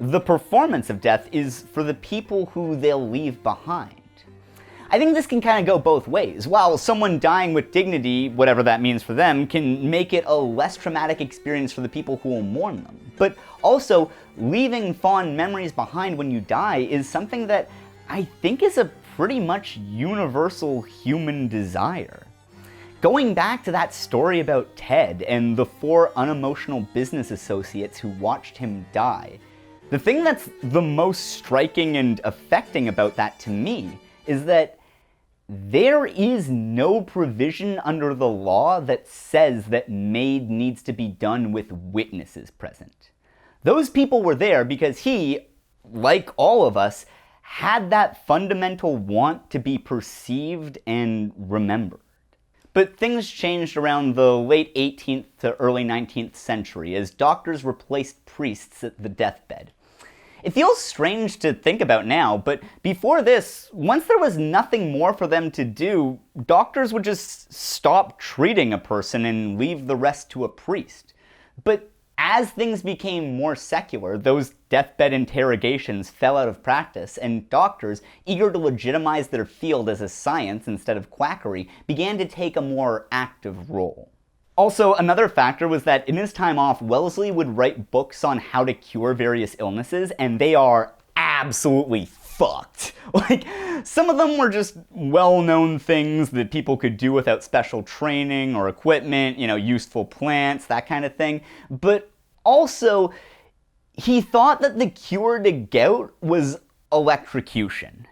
the performance of death is for the people who they'll leave behind. I think this can kind of go both ways. While someone dying with dignity, whatever that means for them, can make it a less traumatic experience for the people who will mourn them. But also, leaving fond memories behind when you die is something that I think is a pretty much universal human desire. Going back to that story about Ted and the 4 unemotional business associates who watched him die, the thing that's the most striking and affecting about that to me is that there is no provision under the law that says that MAID needs to be done with witnesses present. Those people were there because he, like all of us, had that fundamental want to be perceived and remembered. But things changed around the late 18th to early 19th century as doctors replaced priests at the deathbed. It feels strange to think about now, but before this, once there was nothing more for them to do, doctors would just stop treating a person and leave the rest to a priest. But as things became more secular, those deathbed interrogations fell out of practice, and doctors, eager to legitimize their field as a science instead of quackery, began to take a more active role. Also, another factor was that in his time off, Wellesley would write books on how to cure various illnesses, and they are absolutely fucked. Like, some of them were just well-known things that people could do without special training or equipment, useful plants, that kind of thing. But also, he thought that the cure to gout was electrocution.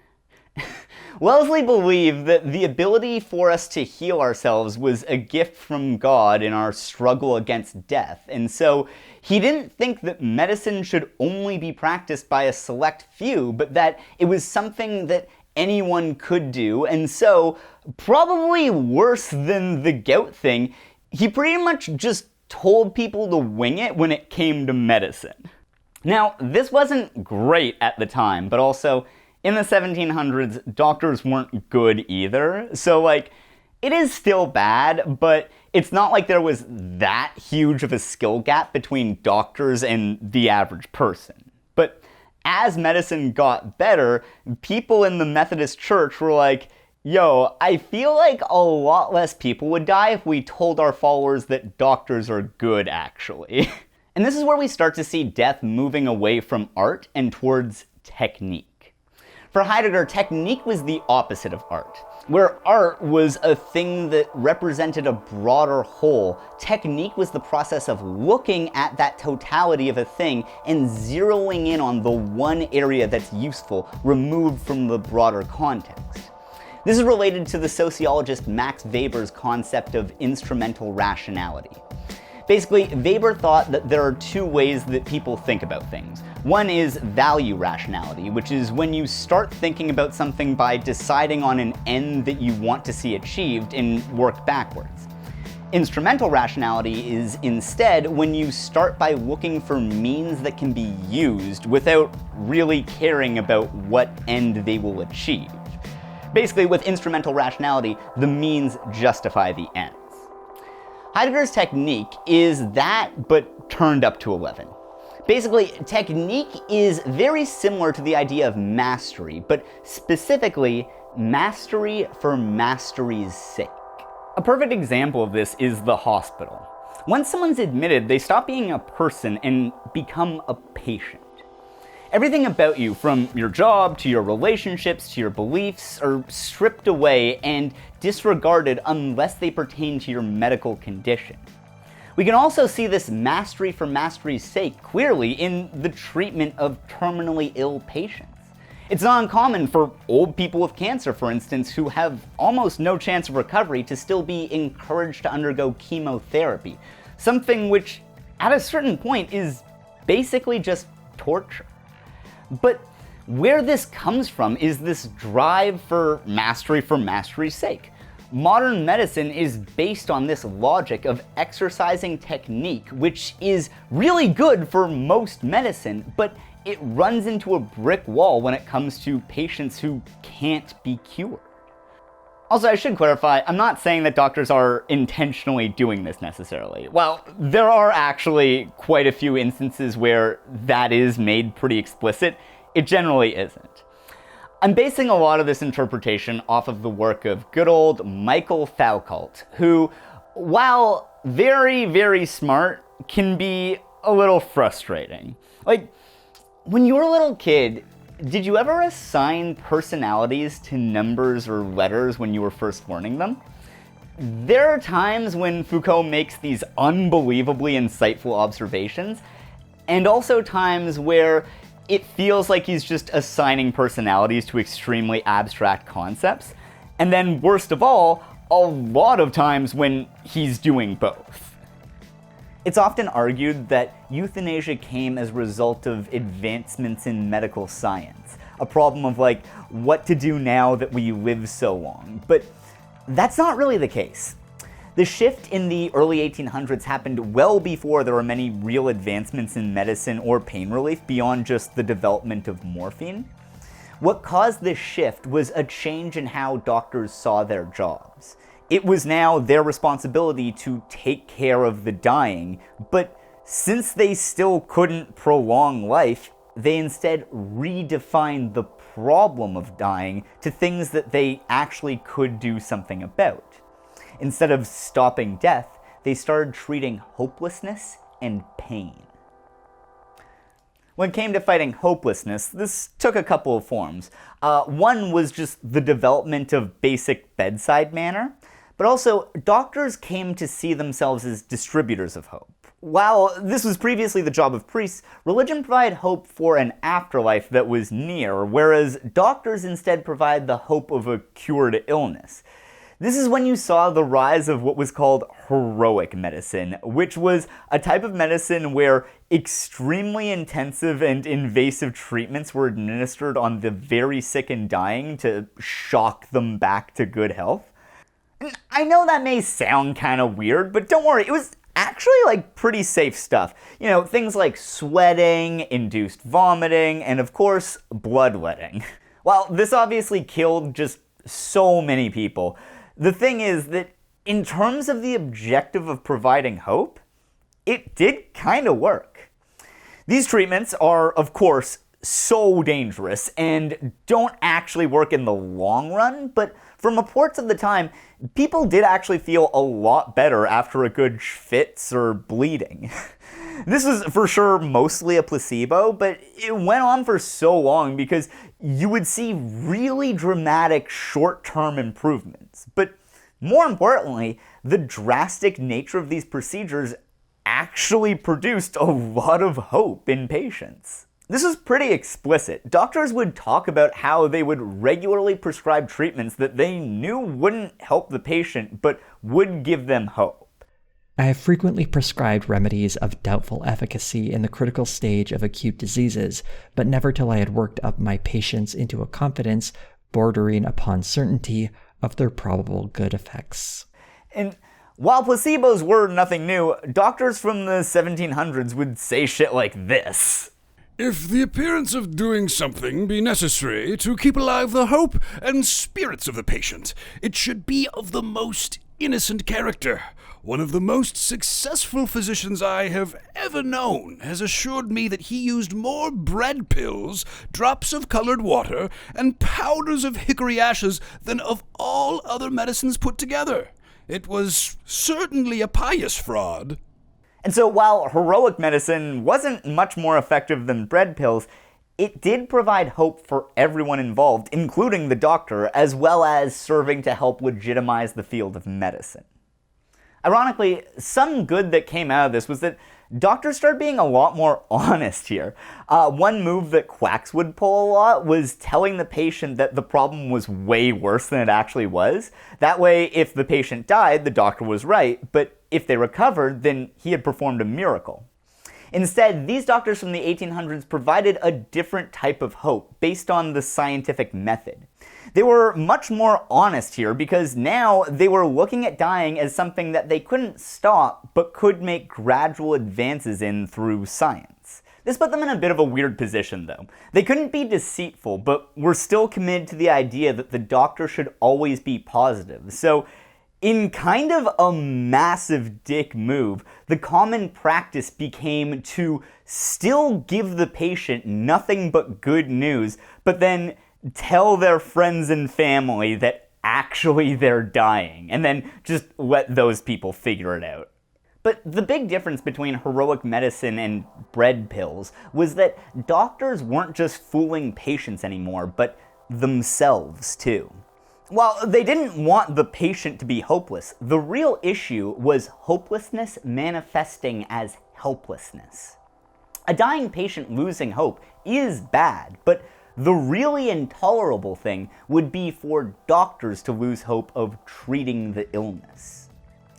Wellesley believed that the ability for us to heal ourselves was a gift from God in our struggle against death, and so he didn't think that medicine should only be practiced by a select few, but that it was something that anyone could do, and so, probably worse than the gout thing, he pretty much just told people to wing it when it came to medicine. Now, this wasn't great at the time, but also, in the 1700s, doctors weren't good either, so it is still bad, but it's not like there was that huge of a skill gap between doctors and the average person. But as medicine got better, people in the Methodist Church were like, yo, I feel like a lot less people would die if we told our followers that doctors are good, actually. And this is where we start to see death moving away from art and towards technique. For Heidegger, technique was the opposite of art. Where art was a thing that represented a broader whole, technique was the process of looking at that totality of a thing and zeroing in on the one area that's useful, removed from the broader context. This is related to the sociologist Max Weber's concept of instrumental rationality. Basically, Weber thought that there are 2 ways that people think about things. One is value rationality, which is when you start thinking about something by deciding on an end that you want to see achieved and work backwards. Instrumental rationality is instead when you start by looking for means that can be used without really caring about what end they will achieve. Basically, with instrumental rationality, the means justify the ends. Heidegger's technique is that, but turned up to 11. Basically, technique is very similar to the idea of mastery, but specifically, mastery for mastery's sake. A perfect example of this is the hospital. Once someone's admitted, they stop being a person and become a patient. Everything about you, from your job to your relationships to your beliefs, are stripped away and disregarded unless they pertain to your medical condition. We can also see this mastery for mastery's sake clearly in the treatment of terminally ill patients. It's not uncommon for old people with cancer, for instance, who have almost no chance of recovery to still be encouraged to undergo chemotherapy, something which, at a certain point, is basically just torture. But where this comes from is this drive for mastery's sake. Modern medicine is based on this logic of exercising technique, which is really good for most medicine, but it runs into a brick wall when it comes to patients who can't be cured. Also, I should clarify, I'm not saying that doctors are intentionally doing this necessarily. While there are actually quite a few instances where that is made pretty explicit, it generally isn't. I'm basing a lot of this interpretation off of the work of good old Michael Foucault, who, while very, very smart, can be a little frustrating. Like, when you were a little kid, did you ever assign personalities to numbers or letters when you were first learning them? There are times when Foucault makes these unbelievably insightful observations, and also times where it feels like he's just assigning personalities to extremely abstract concepts, and then worst of all, a lot of times when he's doing both. It's often argued that euthanasia came as a result of advancements in medical science, a problem of like, what to do now that we live so long, but that's not really the case. The shift in the early 1800s happened well before there were many real advancements in medicine or pain relief beyond just the development of morphine. What caused this shift was a change in how doctors saw their jobs. It was now their responsibility to take care of the dying, but since they still couldn't prolong life, they instead redefined the problem of dying to things that they actually could do something about. Instead of stopping death, they started treating hopelessness and pain. When it came to fighting hopelessness, this took a couple of forms. One was just the development of basic bedside manner, but also doctors came to see themselves as distributors of hope. While this was previously the job of priests, religion provided hope for an afterlife that was near, whereas doctors instead provide the hope of a cure to illness. This is when you saw the rise of what was called heroic medicine, which was a type of medicine where extremely intensive and invasive treatments were administered on the very sick and dying to shock them back to good health. And I know that may sound kind of weird, but don't worry, it was actually like pretty safe stuff. You know, things like sweating, induced vomiting, and of course, bloodletting. While this obviously killed just so many people, the thing is that in terms of the objective of providing hope, it did kind of work. These treatments are, of course, so dangerous and don't actually work in the long run, but from reports of the time, people did actually feel a lot better after a good fits or bleeding. This was for sure mostly a placebo, but it went on for so long because you would see really dramatic short-term improvements. But more importantly, the drastic nature of these procedures actually produced a lot of hope in patients. This was pretty explicit. Doctors would talk about how they would regularly prescribe treatments that they knew wouldn't help the patient, but would give them hope. I have frequently prescribed remedies of doubtful efficacy in the critical stage of acute diseases, but never till I had worked up my patients into a confidence bordering upon certainty of their probable good effects. And while placebos were nothing new, doctors from the 1700s would say shit like this. If the appearance of doing something be necessary to keep alive the hope and spirits of the patient, it should be of the most innocent character. One of the most successful physicians I have ever known has assured me that he used more bread pills, drops of colored water, and powders of hickory ashes than of all other medicines put together. It was certainly a pious fraud. And so while heroic medicine wasn't much more effective than bread pills, it did provide hope for everyone involved, including the doctor, as well as serving to help legitimize the field of medicine. Ironically, some good that came out of this was that doctors started being a lot more honest here. One move that quacks would pull a lot was telling the patient that the problem was way worse than it actually was. That way, if the patient died, the doctor was right, but if they recovered, then he had performed a miracle. Instead, these doctors from the 1800s provided a different type of hope based on the scientific method. They were much more honest here because now they were looking at dying as something that they couldn't stop but could make gradual advances in through science. This put them in a bit of a weird position though. They couldn't be deceitful, but were still committed to the idea that the doctor should always be positive. So in kind of a massive dick move, the common practice became to still give the patient nothing but good news, but then tell their friends and family that actually they're dying, and then just let those people figure it out. But the big difference between heroic medicine and bread pills was that doctors weren't just fooling patients anymore, but themselves too. While they didn't want the patient to be hopeless, the real issue was hopelessness manifesting as helplessness. A dying patient losing hope is bad, but the really intolerable thing would be for doctors to lose hope of treating the illness.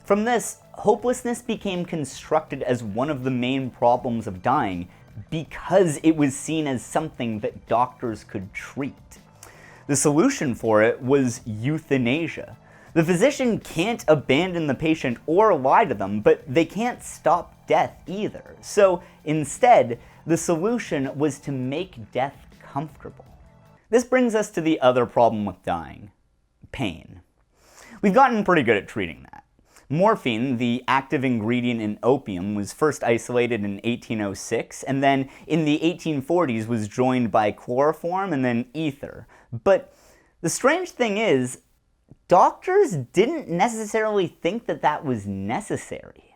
From this, hopelessness became constructed as one of the main problems of dying because it was seen as something that doctors could treat. The solution for it was euthanasia. The physician can't abandon the patient or lie to them, but they can't stop death either. So instead, the solution was to make death comfortable. This brings us to the other problem with dying: pain. We've gotten pretty good at treating that. Morphine, the active ingredient in opium, was first isolated in 1806, and then in the 1840s was joined by chloroform and then ether. But the strange thing is, doctors didn't necessarily think that that was necessary.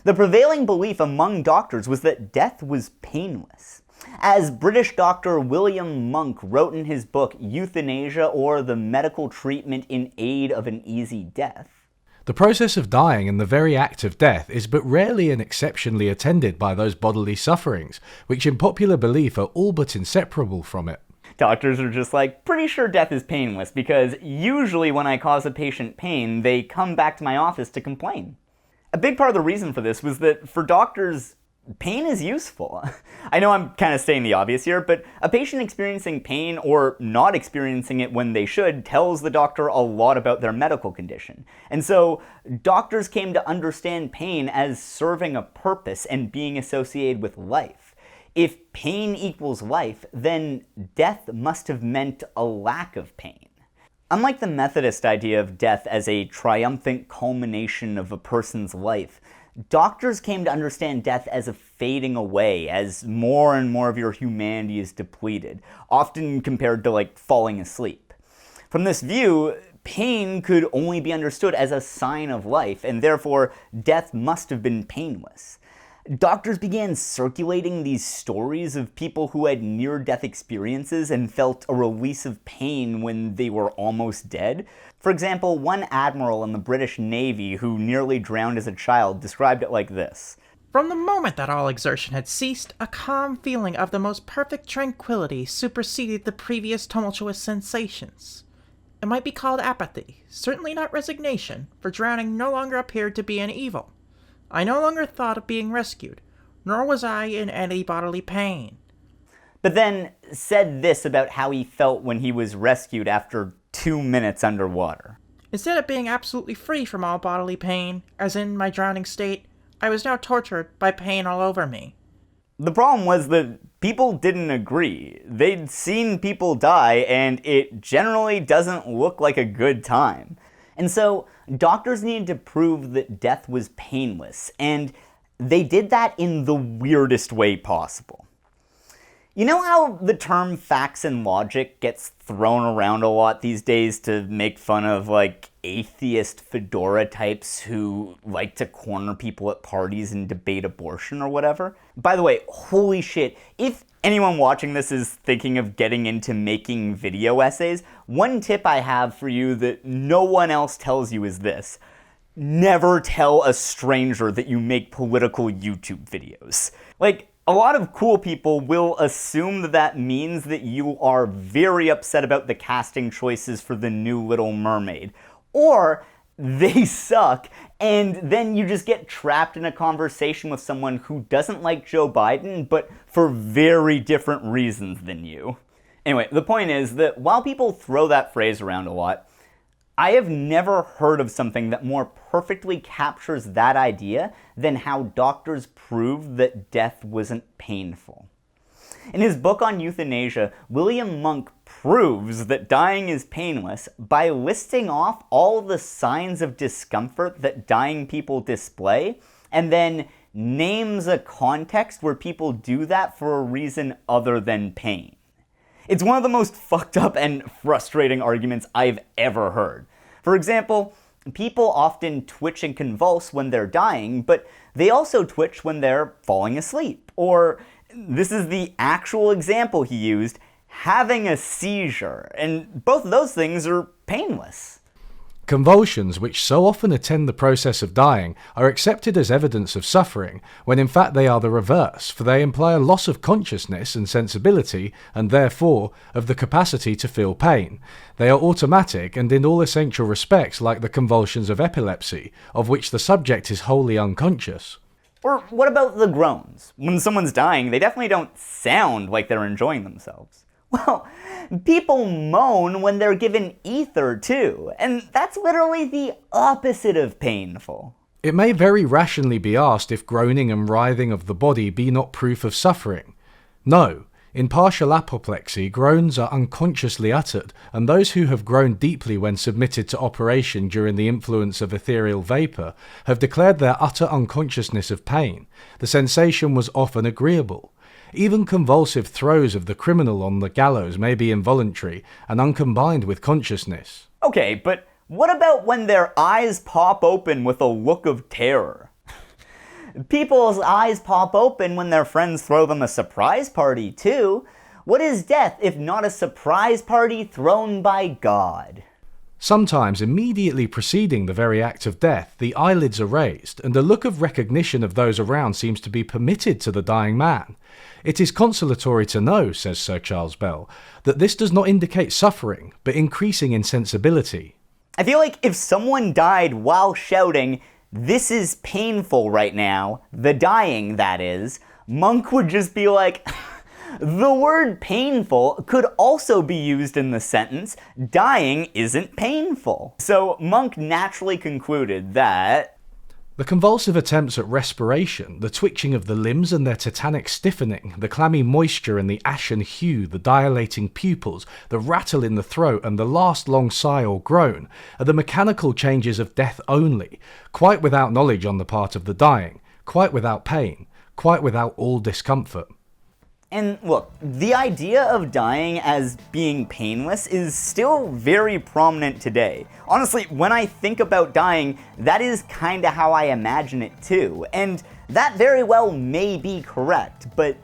The prevailing belief among doctors was that death was painless. As British doctor William Monk wrote in his book Euthanasia, or the Medical Treatment in Aid of an Easy Death, the process of dying and the very act of death is but rarely and exceptionally attended by those bodily sufferings, which in popular belief are all but inseparable from it. Doctors are just like, pretty sure death is painless, because usually when I cause a patient pain, they come back to my office to complain. A big part of the reason for this was that for doctors, pain is useful. I know I'm kind of stating the obvious here, but a patient experiencing pain or not experiencing it when they should tells the doctor a lot about their medical condition. And so doctors came to understand pain as serving a purpose and being associated with life. If pain equals life, then death must have meant a lack of pain. Unlike the Methodist idea of death as a triumphant culmination of a person's life, doctors came to understand death as a fading away, as more and more of your humanity is depleted, often compared to like falling asleep. From this view, pain could only be understood as a sign of life, and therefore death must have been painless. Doctors began circulating these stories of people who had near-death experiences and felt a release of pain when they were almost dead. For example, one admiral in the British Navy who nearly drowned as a child described it like this. From the moment that all exertion had ceased, a calm feeling of the most perfect tranquility superseded the previous tumultuous sensations. It might be called apathy, certainly not resignation, for drowning no longer appeared to be an evil. I no longer thought of being rescued, nor was I in any bodily pain. But then said this about how he felt when he was rescued after 2 minutes underwater. Instead of being absolutely free from all bodily pain, as in my drowning state, I was now tortured by pain all over me. The problem was that people didn't agree. They'd seen people die, and it generally doesn't look like a good time. And so doctors needed to prove that death was painless, and they did that in the weirdest way possible. You know how the term facts and logic gets thrown around a lot these days to make fun of, like, atheist fedora types who like to corner people at parties and debate abortion or whatever? By the way, holy shit, if anyone watching this is thinking of getting into making video essays, one tip I have for you that no one else tells you is this: never tell a stranger that you make political YouTube videos. Like, a lot of cool people will assume that that means that you are very upset about the casting choices for the new Little Mermaid. Or they suck, and then you just get trapped in a conversation with someone who doesn't like Joe Biden, but for very different reasons than you. Anyway, the point is that while people throw that phrase around a lot, I have never heard of something that more perfectly captures that idea than how doctors proved that death wasn't painful. In his book on euthanasia, William Monk proves that dying is painless by listing off all the signs of discomfort that dying people display, and then names a context where people do that for a reason other than pain. It's one of the most fucked up and frustrating arguments I've ever heard. For example, people often twitch and convulse when they're dying, but they also twitch when they're falling asleep. Or, this is the actual example he used, having a seizure. And both of those things are painless. Convulsions, which so often attend the process of dying, are accepted as evidence of suffering, when in fact they are the reverse, for they imply a loss of consciousness and sensibility, and therefore of the capacity to feel pain. They are automatic and in all essential respects like the convulsions of epilepsy, of which the subject is wholly unconscious. Or what about the groans? When someone's dying, they definitely don't sound like they're enjoying themselves. Well, people moan when they're given ether too, and that's literally the opposite of painful. It may very rationally be asked if groaning and writhing of the body be not proof of suffering. No, in partial apoplexy, groans are unconsciously uttered, and those who have groaned deeply when submitted to operation during the influence of ethereal vapour have declared their utter unconsciousness of pain. The sensation was often agreeable. Even convulsive throes of the criminal on the gallows may be involuntary and uncombined with consciousness. Okay, but what about when their eyes pop open with a look of terror? People's eyes pop open when their friends throw them a surprise party too. What is death if not a surprise party thrown by God? Sometimes, immediately preceding the very act of death, the eyelids are raised, and a look of recognition of those around seems to be permitted to the dying man. It is consolatory to know, says Sir Charles Bell, that this does not indicate suffering, but increasing insensibility. I feel like if someone died while shouting, "This is painful right now," the dying, that is, Monk would just be like, the word painful could also be used in the sentence, dying isn't painful. So Monk naturally concluded that the convulsive attempts at respiration, the twitching of the limbs and their tetanic stiffening, the clammy moisture and the ashen hue, the dilating pupils, the rattle in the throat and the last long sigh or groan are the mechanical changes of death only, quite without knowledge on the part of the dying, quite without pain, quite without all discomfort. And look, the idea of dying as being painless is still very prominent today. Honestly, when I think about dying, that is kinda how I imagine it too, and that very well may be correct, but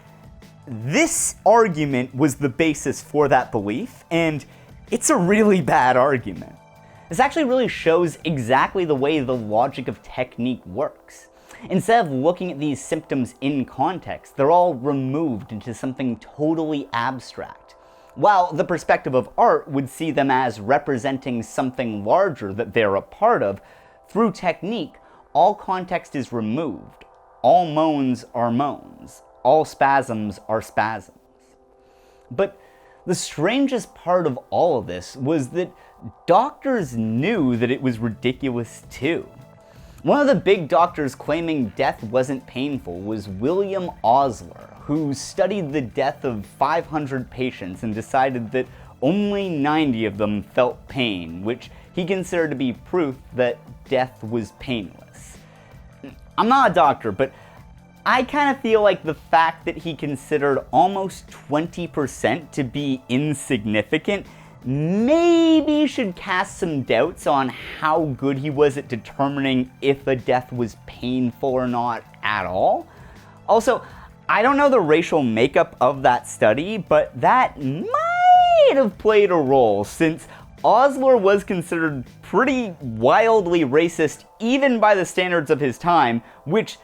this argument was the basis for that belief, and it's a really bad argument. This actually really shows exactly the way the logic of technique works. Instead of looking at these symptoms in context, they're all removed into something totally abstract. While the perspective of art would see them as representing something larger that they're a part of, through technique, all context is removed. All moans are moans. All spasms are spasms. But the strangest part of all of this was that doctors knew that it was ridiculous too. One of the big doctors claiming death wasn't painful was William Osler, who studied the death of 500 patients and decided that only 90 of them felt pain, which he considered to be proof that death was painless. I'm not a doctor, but I kind of feel like the fact that he considered almost 20% to be insignificant maybe should cast some doubts on how good he was at determining if a death was painful or not at all. Also, I don't know the racial makeup of that study, but that might have played a role, since Osler was considered pretty wildly racist even by the standards of his time, which,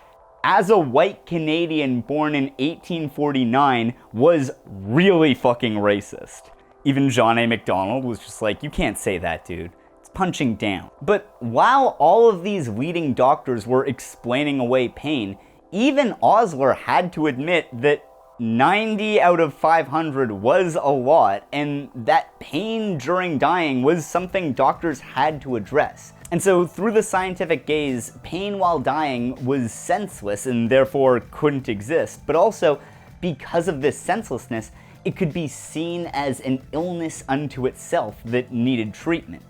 as a white Canadian born in 1849, was really fucking racist. Even John A. MacDonald was just like, you can't say that, dude. It's punching down. But while all of these leading doctors were explaining away pain, even Osler had to admit that 90 out of 500 was a lot, and that pain during dying was something doctors had to address. And so through the scientific gaze, pain while dying was senseless and therefore couldn't exist, but also because of this senselessness, it could be seen as an illness unto itself that needed treatment.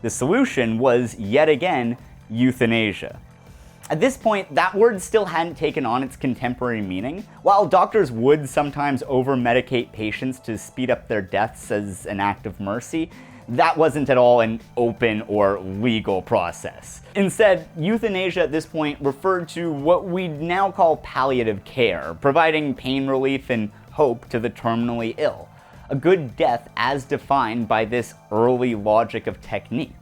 The solution was, yet again, euthanasia. At this point, that word still hadn't taken on its contemporary meaning. While doctors would sometimes over-medicate patients to speed up their deaths as an act of mercy, that wasn't at all an open or legal process. Instead, euthanasia at this point referred to what we'd now call palliative care, providing pain relief and hope to the terminally ill. A good death as defined by this early logic of technique.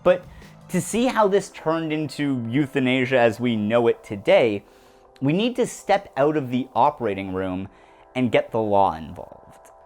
But to see how this turned into euthanasia as we know it today, we need to step out of the operating room and get the law involved.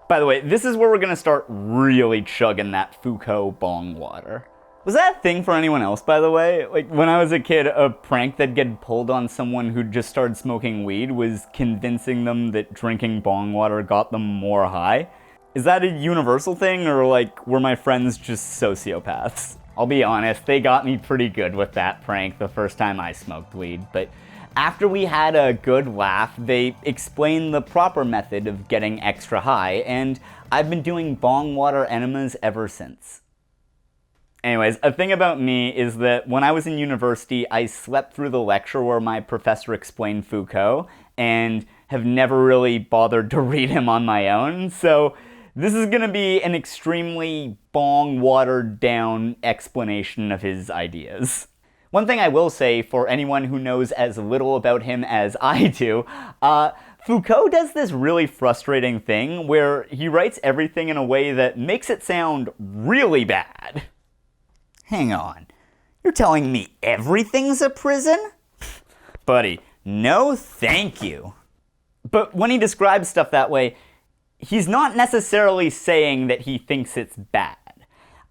By the way, this is where we're gonna start really chugging that Foucault bong water. Was that a thing for anyone else, by the way? Like, when I was a kid, a prank that get pulled on someone who just started smoking weed was convincing them that drinking bong water got them more high. Is that a universal thing, or like, were my friends just sociopaths? I'll be honest, they got me pretty good with that prank the first time I smoked weed, but after we had a good laugh, they explained the proper method of getting extra high, and I've been doing bong water enemas ever since. Anyways, a thing about me is that when I was in university, I slept through the lecture where my professor explained Foucault, and have never really bothered to read him on my own, so this is gonna be an extremely bong watered down explanation of his ideas. One thing I will say for anyone who knows as little about him as I do, Foucault does this really frustrating thing where he writes everything in a way that makes it sound really bad. Hang on, you're telling me everything's a prison? Buddy, no thank you. But when he describes stuff that way, he's not necessarily saying that he thinks it's bad.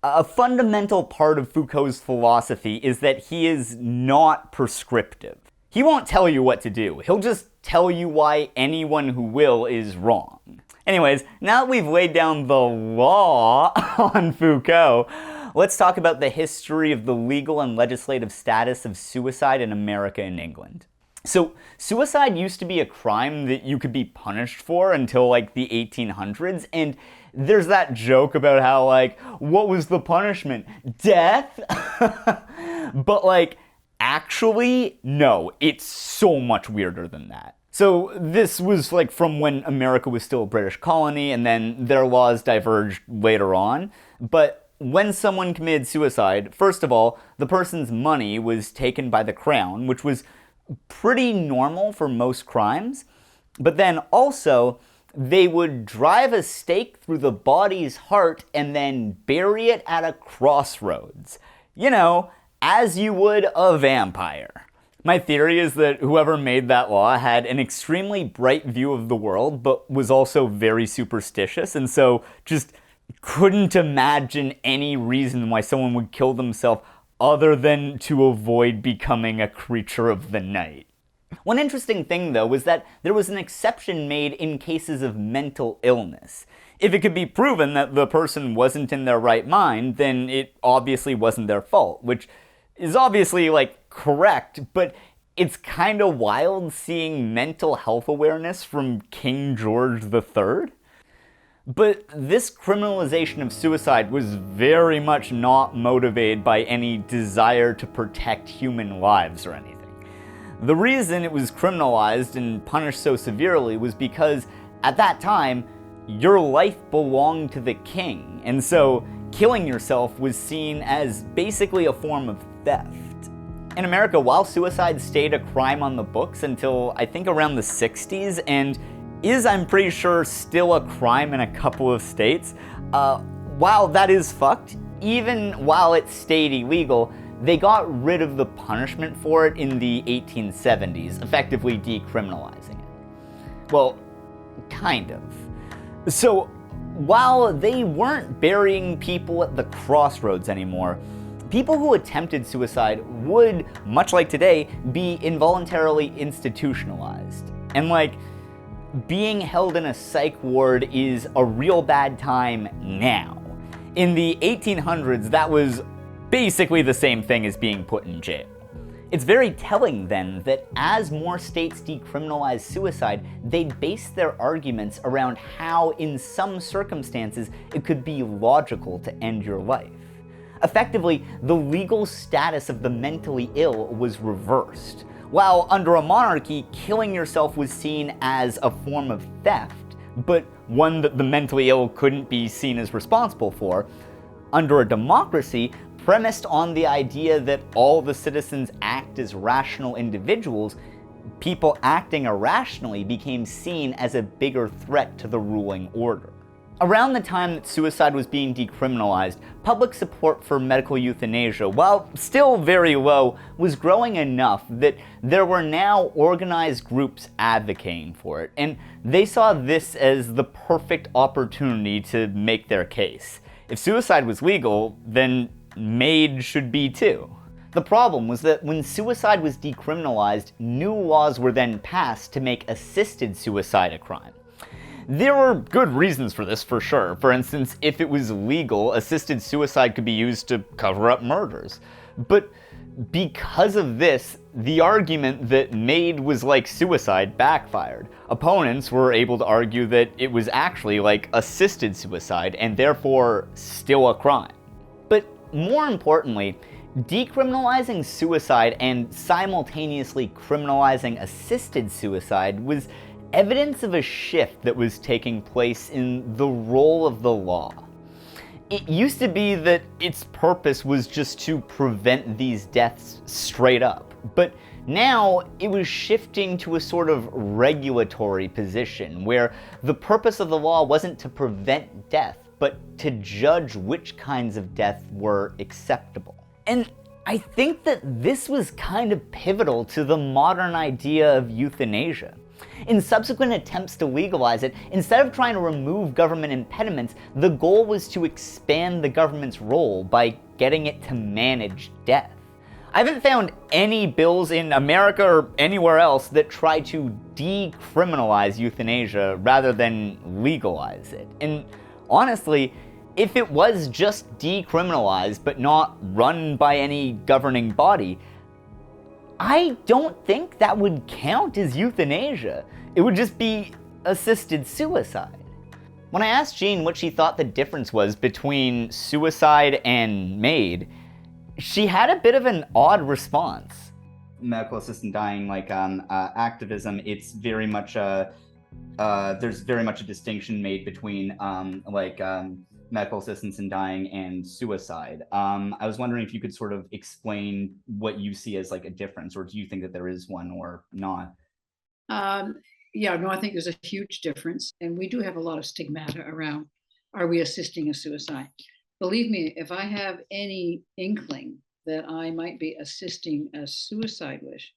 A fundamental part of Foucault's philosophy is that he is not prescriptive. He won't tell you what to do. He'll just tell you why anyone who will is wrong. Anyways, now that we've laid down the law on Foucault, let's talk about the history of the legal and legislative status of suicide in America and England. So, suicide used to be a crime that you could be punished for until like the 1800s, and there's that joke about how like, what was the punishment? Death? But like, actually, no, it's so much weirder than that. So this was like from when America was still a British colony, and then their laws diverged later on. But when someone committed suicide, first of all, the person's money was taken by the crown, which was pretty normal for most crimes. But then also, they would drive a stake through the body's heart and then bury it at a crossroads. You know, as you would a vampire. My theory is that whoever made that law had an extremely bright view of the world, but was also very superstitious, and so just couldn't imagine any reason why someone would kill themselves other than to avoid becoming a creature of the night. One interesting thing, though, was that there was an exception made in cases of mental illness. If it could be proven that the person wasn't in their right mind, then it obviously wasn't their fault, which is obviously, like, correct, but it's kind of wild seeing mental health awareness from King George III. But this criminalization of suicide was very much not motivated by any desire to protect human lives or anything. The reason it was criminalized and punished so severely was because, at that time, your life belonged to the king, and so killing yourself was seen as basically a form of theft. In America, while suicide stayed a crime on the books until I think around the 60s, and is, I'm pretty sure, still a crime in a couple of states, while that is fucked, even while it stayed illegal, they got rid of the punishment for it in the 1870s, effectively decriminalizing it. Well, kind of. So, while they weren't burying people at the crossroads anymore, people who attempted suicide would, much like today, be involuntarily institutionalized. And like, being held in a psych ward is a real bad time now. In the 1800s, that was basically the same thing as being put in jail. It's very telling then that as more states decriminalized suicide, they'd base their arguments around how in some circumstances it could be logical to end your life. Effectively, the legal status of the mentally ill was reversed. While under a monarchy, killing yourself was seen as a form of theft, but one that the mentally ill couldn't be seen as responsible for, under a democracy, premised on the idea that all the citizens act as rational individuals, people acting irrationally became seen as a bigger threat to the ruling order. Around the time that suicide was being decriminalized, public support for medical euthanasia, while still very low, was growing enough that there were now organized groups advocating for it, and they saw this as the perfect opportunity to make their case. If suicide was legal, then MAID should be too. The problem was that when suicide was decriminalized, new laws were then passed to make assisted suicide a crime. There were good reasons for this, for sure. For instance, if it was legal, assisted suicide could be used to cover up murders. But because of this, the argument that MAID was like suicide backfired. Opponents were able to argue that it was actually like assisted suicide and therefore still a crime. But more importantly, decriminalizing suicide and simultaneously criminalizing assisted suicide was evidence of a shift that was taking place in the role of the law. It used to be that its purpose was just to prevent these deaths straight up, but now it was shifting to a sort of regulatory position where the purpose of the law wasn't to prevent death, but to judge which kinds of death were acceptable. And I think that this was kind of pivotal to the modern idea of euthanasia. In subsequent attempts to legalize it, instead of trying to remove government impediments, the goal was to expand the government's role by getting it to manage death. I haven't found any bills in America or anywhere else that try to decriminalize euthanasia rather than legalize it. And honestly, if it was just decriminalized but not run by any governing body, I don't think that would count as euthanasia. It would just be assisted suicide. When I asked Jean what she thought the difference was between suicide and MAID, she had a bit of an odd response. Medical assisted dying, like activism, it's very much there's very much a distinction made between medical assistance in dying and suicide. I was wondering if you could sort of explain what you see as like a difference, or do you think that there is one or not? Yeah, no, I think there's a huge difference. And we do have a lot of stigmata around, are we assisting a suicide? Believe me, if I have any inkling that I might be assisting a suicide wish,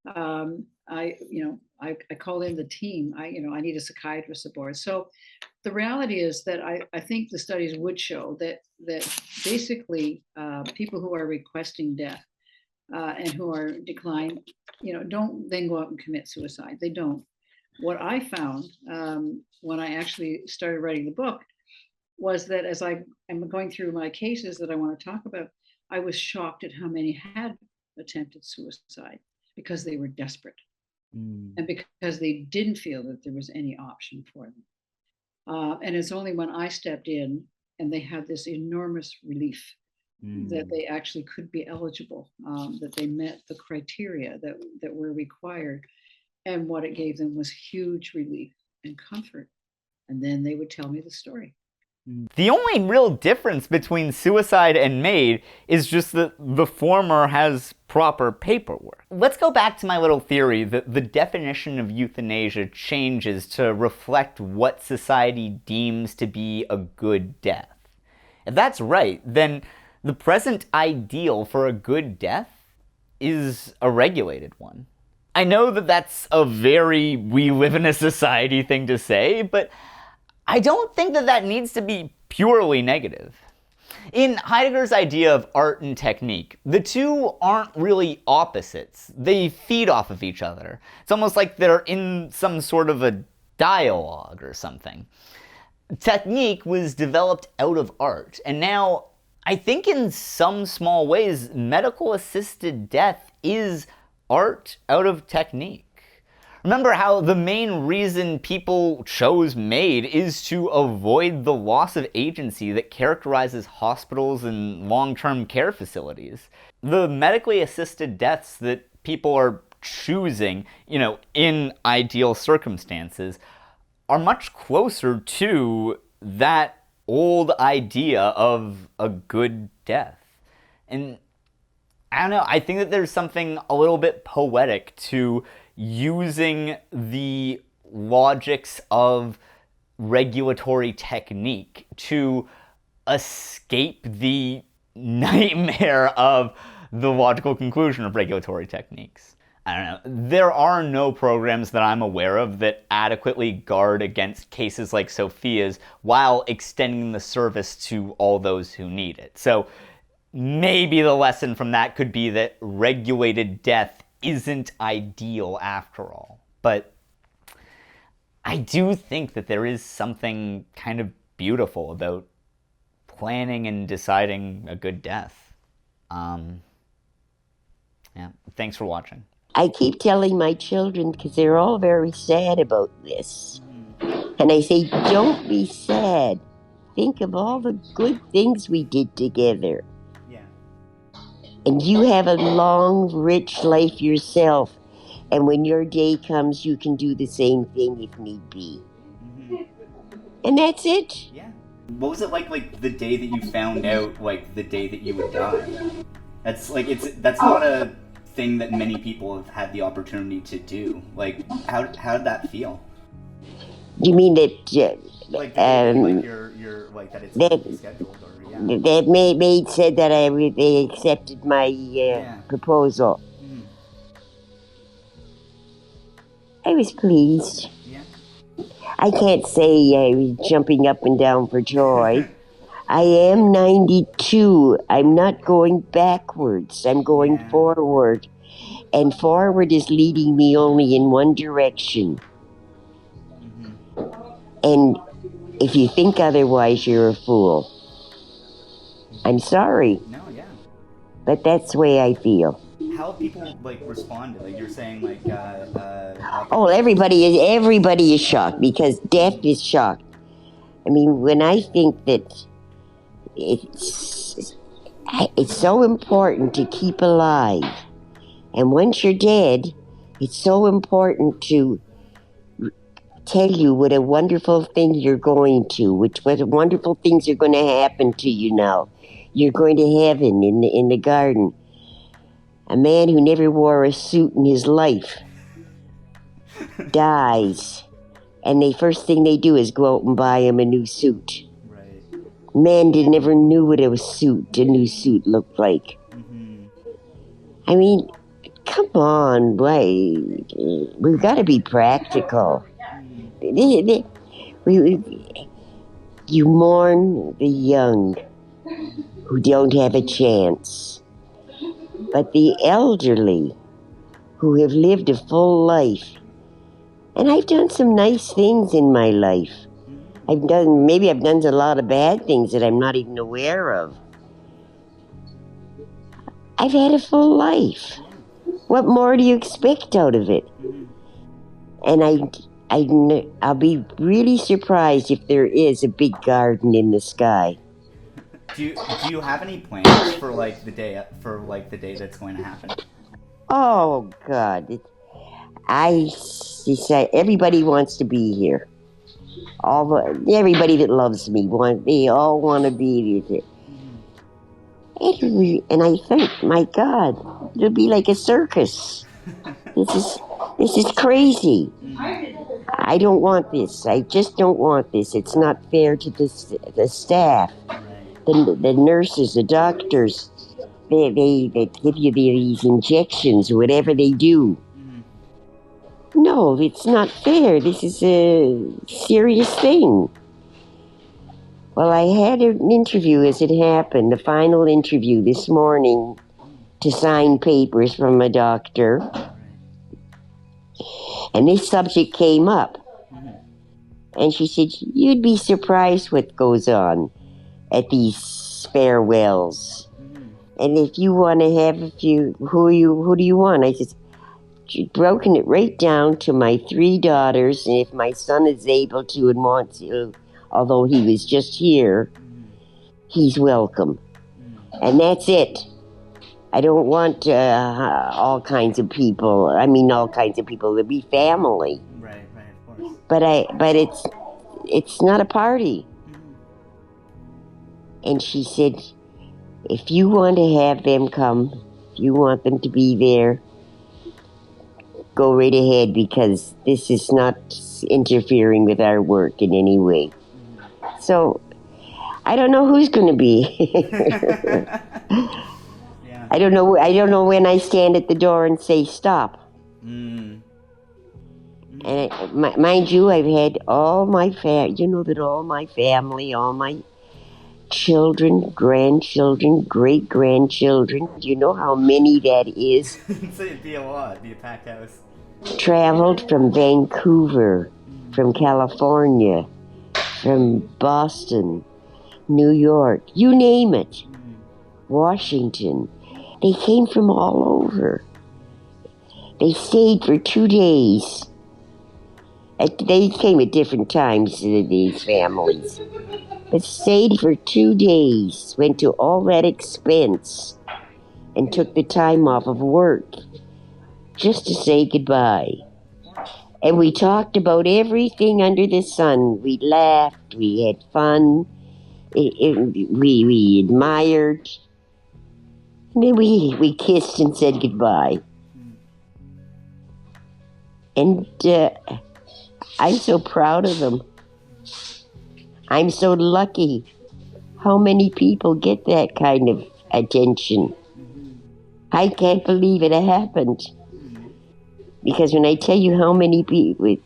I call in the team. I need a psychiatrist aboard. So the reality is that I think the studies would show that basically people who are requesting death and who are declined, don't then go out and commit suicide. They don't. What I found when I actually started writing the book was that as I am going through my cases that I want to talk about, I was shocked at how many had attempted suicide because they were desperate and because they didn't feel that there was any option for them. And it's only when I stepped in and they had this enormous relief that they actually could be eligible, that they met the criteria that were required. And what it gave them was huge relief and comfort. And then they would tell me the story. The only real difference between suicide and MAID is just that the former has proper paperwork. Let's go back to my little theory that the definition of euthanasia changes to reflect what society deems to be a good death. If that's right, then the present ideal for a good death is a regulated one. I know that that's a very we live in a society thing to say, but I don't think that needs to be purely negative. In Heidegger's idea of art and technique, the two aren't really opposites. They feed off of each other. It's almost like they're in some sort of a dialogue or something. Technique was developed out of art, and now I think in some small ways medical assisted death is art out of technique. Remember how the main reason people chose MAID is to avoid the loss of agency that characterizes hospitals and long-term care facilities. The medically assisted deaths that people are choosing, in ideal circumstances, are much closer to that old idea of a good death. And I don't know, I think that there's something a little bit poetic to using the logics of regulatory technique to escape the nightmare of the logical conclusion of regulatory techniques. I don't know. There are no programs that I'm aware of that adequately guard against cases like Sophia's while extending the service to all those who need it. So maybe the lesson from that could be that regulated death isn't ideal after all. But I do think that there is something kind of beautiful about planning and deciding a good death. Yeah, thanks for watching. I keep telling my children, because they're all very sad about this. And I say, don't be sad. Think of all the good things we did together. Yeah. And you have a long, rich life yourself. And when your day comes, you can do the same thing if need be. And that's it. Yeah. What was it like the day that you found out, the day that you would die? That's not a thing that many people have had the opportunity to do. How did that feel? You mean that that it's scheduled, or yeah. That maid said that they accepted my proposal. I was pleased. Yeah. I can't say I was jumping up and down for joy. I am 92. I'm not going backwards. I'm going forward. And forward is leading me only in one direction. And if you think otherwise, you're a fool. I'm sorry. No, yeah. But that's the way I feel. How have people responded? You're saying Oh, everybody is shocked because death is shocked. I mean, when I think that it's so important to keep alive, and once you're dead, it's so important to tell you what a wonderful thing you're going to, what wonderful things are going to happen to you now. You're going to heaven in the garden. A man who never wore a suit in his life dies, and the first thing they do is go out and buy him a new suit. Right. Man never knew what a new suit looked like. I mean, come on, we've got to be practical. You mourn the young who don't have a chance. But the elderly who have lived a full life, and I've done some nice things in my life. Maybe I've done a lot of bad things that I'm not even aware of. I've had a full life. What more do you expect out of it? And I'll be really surprised if there is a big garden in the sky. Do you have any plans for the day that's going to happen? Oh God, everybody wants to be here. Everybody that loves me they all want to be there. And I think, my God, it'll be like a circus. This is crazy. I don't want this. I just don't want this. It's not fair to the staff. The nurses, the doctors, they give you these injections, whatever they do. No, it's not fair. This is a serious thing. Well, I had an interview as it happened, the final interview this morning to sign papers from a doctor. And this subject came up. And she said, you'd be surprised what goes on at these farewells. And if you want to have a few, who do you want? I said, she'd broken it right down to my 3 daughters, and if my son is able to and wants to, although he was just here, he's welcome. And that's it. I don't want all kinds of people. I mean, all kinds of people. It'd be family. Right, of course. But it's not a party. And she said, if you want to have them come, if you want them to be there, go right ahead, because this is not interfering with our work in any way. So I don't know who's going to be. Yeah. I don't know when I stand at the door and say stop. And mind you, I've had all my all my family, all my children, grandchildren, great-grandchildren. Do you know how many that is? It'd be a lot. It'd be a packed house. Traveled from Vancouver, from California, from Boston, New York, you name it, Washington. They came from all over. They stayed for 2 days. They came at different times, these families. But stayed for 2 days, went to all that expense, and took the time off of work just to say goodbye. And we talked about everything under the sun. We laughed, we had fun, we admired, and then we kissed and said goodbye. And I'm so proud of them. I'm so lucky. How many people get that kind of attention? I can't believe it happened. Because when I tell you how many people,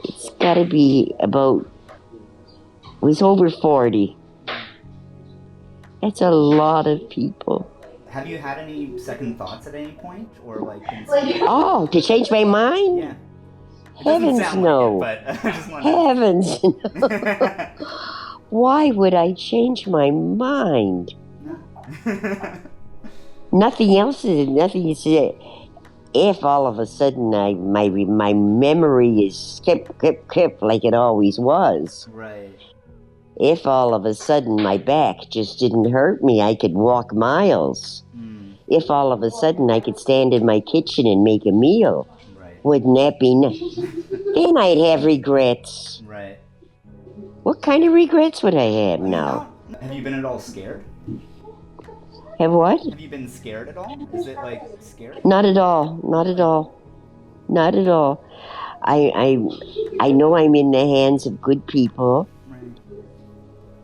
it's got to be about, it was over 40. That's a lot of people. Have you had any second thoughts at any point? Or Oh, to change my mind? Yeah. Heavens no. Like it, but I just wanted Heavens no. Why would I change my mind? Nothing else is it. If all of a sudden my memory is skip like it always was. Right. If all of a sudden my back just didn't hurt me, I could walk miles. If all of a sudden I could stand in my kitchen and make a meal, wouldn't that be nice? Then I'd have regrets. Right. What kind of regrets would I have now? Have you been at all scared? Have what? Have you been scared at all? Is it scary? Not at all. Not at all. Not at all. I know I'm in the hands of good people. Right.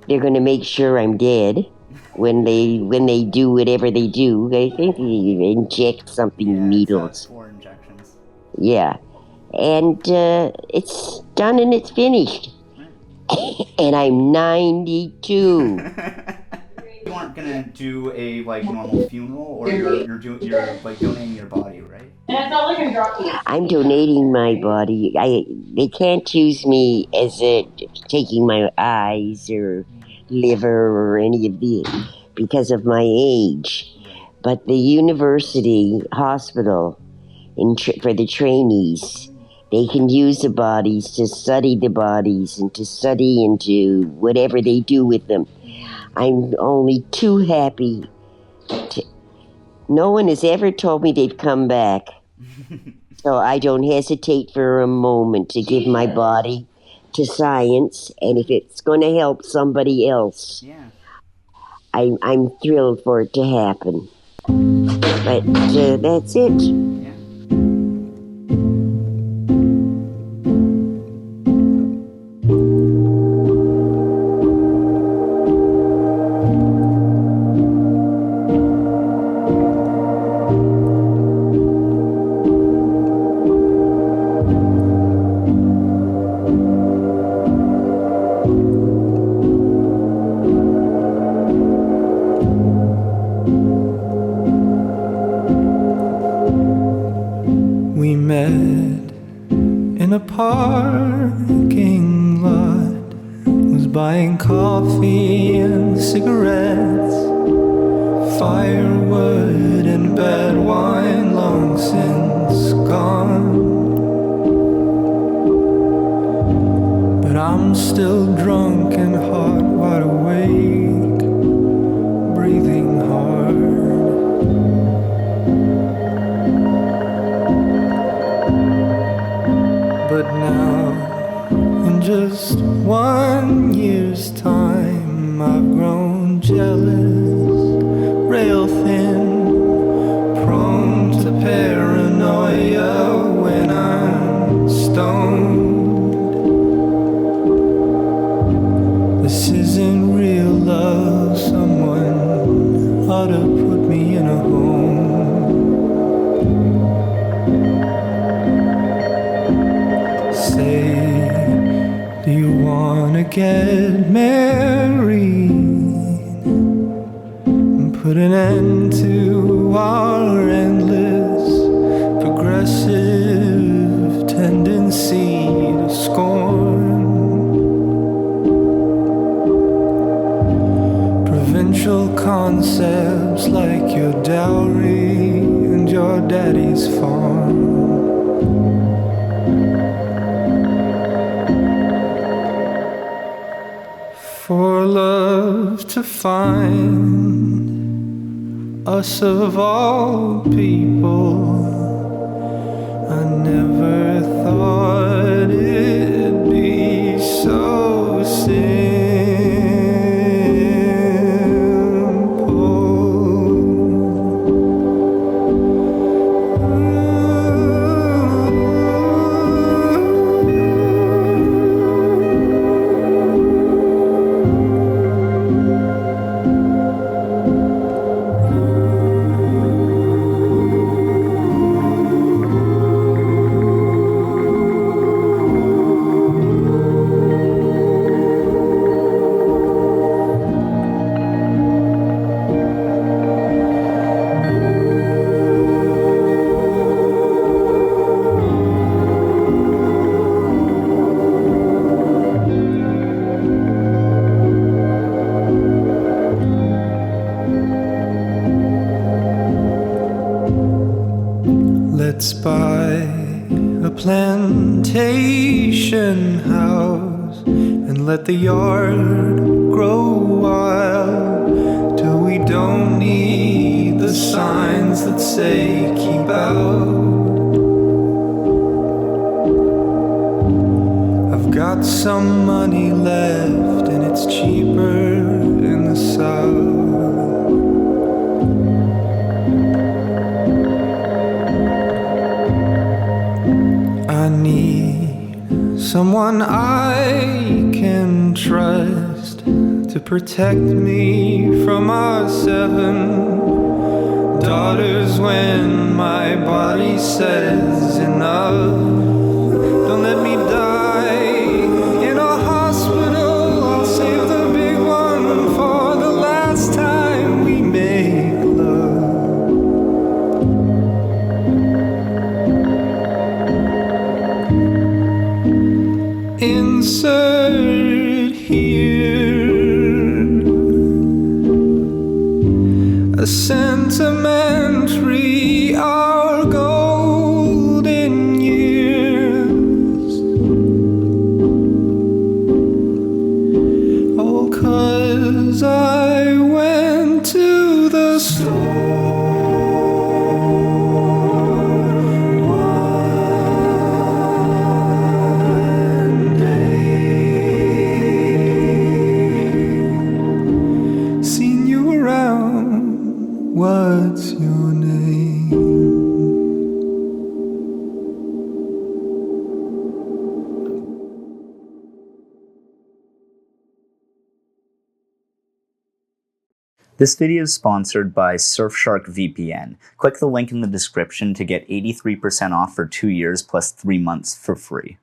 They're going to make sure I'm dead when they do whatever they do. I think they inject something, needles. 4 injections. Yeah. And it's done and it's finished. And I'm 92. You aren't gonna do a normal funeral, or you're donating your body, right? I'm donating my body. They can't use me as taking my eyes or liver or any of the because of my age. But the university hospital for the trainees, they can use the bodies to study the bodies and to study into whatever they do with them. I'm only too happy. No one has ever told me they'd come back. So I don't hesitate for a moment to give my body to science. And if it's going to help somebody else, I'm thrilled for it to happen. But that's it. buying coffee and cigarettes, firewood and bad wine long since gone. But I'm still drunk and hot, wide awake, breathing hard. But now, in just 1 year's time, I've grown jealous, rail thin, prone to paranoia when I'm stoned. This isn't real love, someone ought to put me in a home. Say, do you wanna get married and put an end to our endless progressive tendency to scorn provincial concepts like your dowry and your daddy's farm? For love to find us of all people, I never thought it'd be so simple. Let's buy a plantation house and let the yard grow wild till we don't need the signs that say keep out. I've got some money left and it's cheaper in the South. I need someone I can trust to protect me from our 7 daughters when my body says enough. Don't let me die in a hospital. I'll save the big one for the last time we make love. Insert here a sentimentary, our golden years, all 'cause I went to the store. What's your name? This video is sponsored by Surfshark VPN. Click the link in the description to get 83% off for 2 years plus 3 months for free.